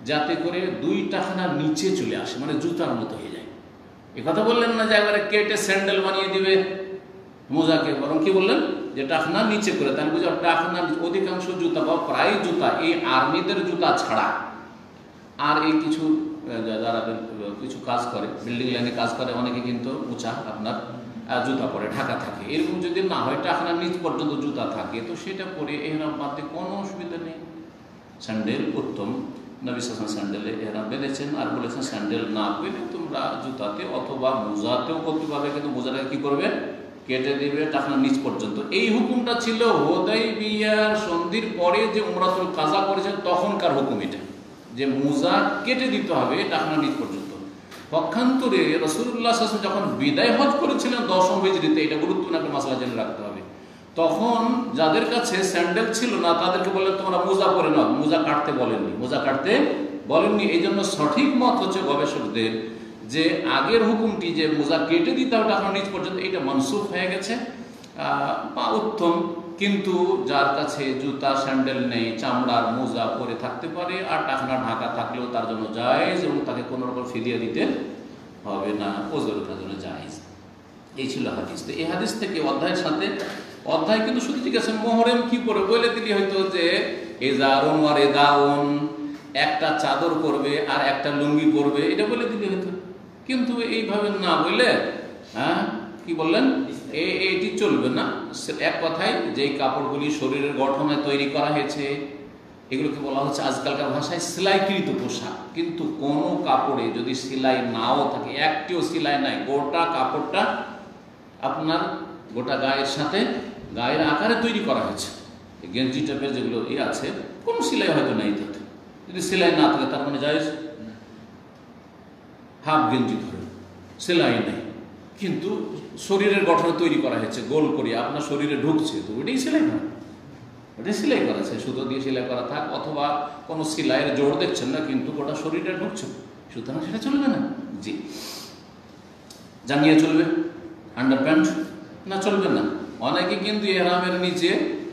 যাতে করে 2 টাকনার নিচে চলে আসে, মানে জুতার মতো হয়ে যায়। এ কথা বললেন না যে একবারে কেটে স্যান্ডেল বানিয়ে দিবে, মোজাকে বরং কি বললেন যে টাকনা নিচে করে, তাহলে বুঝা টাকনা অধিকাংশ জুতা বা প্রায় জুতা এই আর্মিদের জুতা ছাড়া আর এই কিছু যারা কিছু কাজ করে, বিল্ডিং লাইনে কাজ করে, অনেকে কিন্তু উঁচা আপনার জুতা পরে ঢাকা থাকে। এরকম যদি না হয় টাকনা নিচ পর্যন্ত জুতা থাকে, তো সেটা পরে এহরাম বাঁধতে কোনো অসুবিধা নেই। স্যান্ডেল উত্তম, নবী সাল্লাল্লাহু আলাইহি ওয়াসাল্লাম স্যান্ডেলে এহরাম বেঁধেছেন আর বলেছেন স্যান্ডেল না পেলে তোমরা জুতাতে অথবা মোজাতেও করতে পারবে, কিন্তু মোজাটাকে কি করবে, কেটে দিবে টাকনা নিচ পর্যন্ত। এই হুকুমটা ছিল হুদাইবিয়ার সন্ধির পরে যে উমরাতুল কাজা করেছেন তখনকার হুকুম এটা, যে মোজা কেটে দিতে হবে টাকনা নিচ পর্যন্ত। পক্ষান্তরে রাসূলুল্লাহ সাল্লাল্লাহু আলাইহি ওয়াসাল্লাম যখন বিদায় হজ করেছিলেন 10ম হিজরিতে, এটা গুরুত্বপূর্ণ একটা মাসলা জেনে রাখতে হবে, তখন যাদের কাছে স্যান্ডেল ছিল না তাদেরকে বললেন তোমরা মোজা পরে নাও, মোজা কাটতে বলেননি, মোজা কাটতে বলেননি। এই জন্য সঠিক মত হচ্ছে গবেষকদের যে আগের হুকুমটি যে মোজা কেটে দিতে হবে টাকনা নিচ পর্যন্ত, এটা মনসুখ হয়ে গেছে বা উত্তম। কিন্তু যার কাছে জুতা স্যান্ডেল নেই, চামড়ার মোজা পরে থাকতে পারে আর টাকনা ঢাকা থাকলেও তার জন্য জায়েজ এবং তাকে কোনো রকম ফিদিয়া দিতে হবে না, ওজর ওঠার জন্য জায়েজ। এই ছিল হাদিস। তো এই হাদিস থেকে অধ্যায়ের সাথে অধ্যায় কিন্তু শুধু জিজ্ঞাসা মোহরম কি পরে বলে দিলি হয়তো যে এজারুন ওয়া রেদাউন, একটা চাদর পরবে আর একটা লুঙ্গি পরবে, এটা বলে দিলি হয়তো। কিন্তু এইভাবে না বললে কি বললেন এটি চলবে না। এক কথায় যেই কাপড়গুলি শরীরের গঠনে তৈরি করা হয়েছে এগুলোকে বলা হচ্ছে আজকালকার ভাষায় সেলাইকৃত পোশাক। কিন্তু কোনো কাপড়ে যদি সেলাই নাও থাকে, একটিও সেলাই নাই, গোটা কাপড়টা আপনার গোটা গায়ের সাথে গায়ের আকারে তৈরি করা হয়েছে, গেঞ্জি টাইপের যেগুলো আছে কোনো সেলাই হয়তো নাই, তাতে যদি সেলাই না থাকে তার মানে জায়েজ। হাফ গেঞ্জি ধরে সেলাই নেই কিন্তু শরীরের গঠনে তৈরি করা হয়েছে গোল করে, আপনার শরীরে ঢুকছে, তো ওইটাই সেলাই না, ওটাই সেলাই করা আছে, সুতো দিয়ে সেলাই করা থাক অথবা কোনো সেলাইয়ের জোর দেখছেন না কিন্তু গোটা শরীরে ঢুকছে, সুতরাং সেটা চলবে না। জি, জাঙ্গিয়া চলবে, আন্ডার প্যান্ট না চলবে না। অনেকে কিন্তু এহরামের নিচে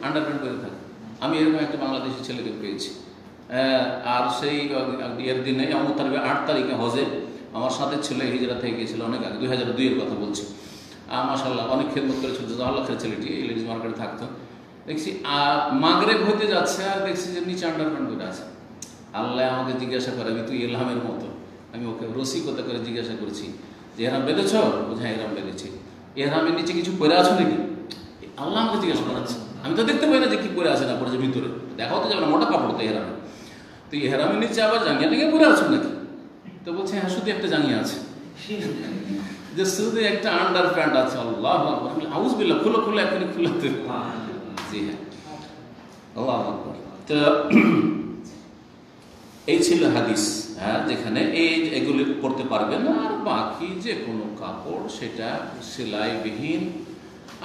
আন্ডার প্যান্ট করে থাকে। আমি এরকম একটা বাংলাদেশি ছেলেকে পেয়েছি, আর সেই এর দিনে আমার 8 তারিখে হজে আমার সাথে ছিল, হিজরা থেকে গিয়েছিল অনেক আগে, 2002-এর কথা বলছি। মাশাআল্লাহ অনেক খেদমত করেছিল, জাযাকাল্লাহ ছেলেটি লেডিস মার্কেটে থাকতো। দেখছি মাগরিব হইতে যাচ্ছে আর দেখছি যে নিচে আন্ডার প্যান্ট করে আছে। আল্লাহ আমাকে জিজ্ঞাসা করে, আমি তুই এলহামের মতো, আমি ওকে রসিকতা করে জিজ্ঞাসা করছি যে এহরাম বেঁধেছ? বলছে হ্যাঁ এহরাম বেঁধেছি। এহরামের নিচে কিছু পরে আছো নাকি? আল্লাহ আমাকে জিজ্ঞাসা করাচ্ছে, আমি তো দেখতে পাই না যে কি পরে আছে না পড়েছে, ভিতরে দেখাও তো যাবে না, মোটা কাপড় তো এহরামে, তুই এহরামের নিচে আবার জাঙ্গিয়া টেঙ্গিয়া পরে আছো নাকি? তো বলছে হ্যাঁ শুধু একটা জাঙ্গিয়া আছে, যে শুধু একটা আন্ডার প্যান্ট আছে। আল্লাহু আকবার, আউযুবিল্লাহ, খুলো খুলো এখনই খুলে দেব। জি হ্যাঁ, আল্লাহু আকবার। তো এই ছিল হাদিস, যেখানে এগুলি করতে পারবে না। আর বাকি যে কোনো কাপড় সেটা সেলাইবিহীন,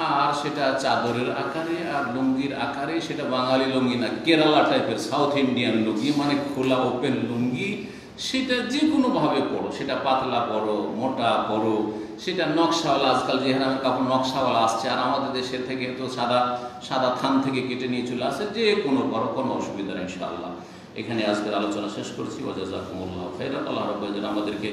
আর সেটা চাদরের আকারে আর লুঙ্গির আকারে, সেটা বাঙালি লুঙ্গি না, কেরালা টাইপের সাউথ ইন্ডিয়ান লুঙ্গি, মানে খোলা ওপেন লুঙ্গি, সেটা যে কোনোভাবে পরো, সেটা পাতলা পরো মোটা পরো, সেটা নকশাওয়ালা, আজকাল যে হেরামের কাপড় নকশাওয়ালা আসছে, আর আমাদের দেশের থেকে তো সাদা সাদা থান থেকে কেটে নিয়ে চলে আসে, যে কোনো পরো, কোনো অসুবিধা নেই ইনশাআল্লাহ। এখানে আজকের আলোচনা শেষ করছি। ওয়াজাযাকুমুল্লাহু খাইরান। আল্লাহ রাব্বুল আলামিন আমাদেরকে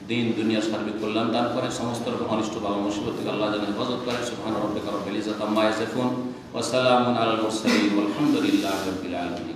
দিন দুনিয়ার সার্বিক কল্যাণ দান করেন, সমস্ত রকম অনিষ্ট বালা মুসিবত থেকে আল্লাহ যেন হেফাজত করেন। সুবহান রাব্বিকা রাব্বিল ইজ্জাতি আম্মা ইয়াসিফুন ওয়া সালামুন আলাল মুরসালিন ওয়ালহামদুলিল্লাহি রাব্বিল আলামিন।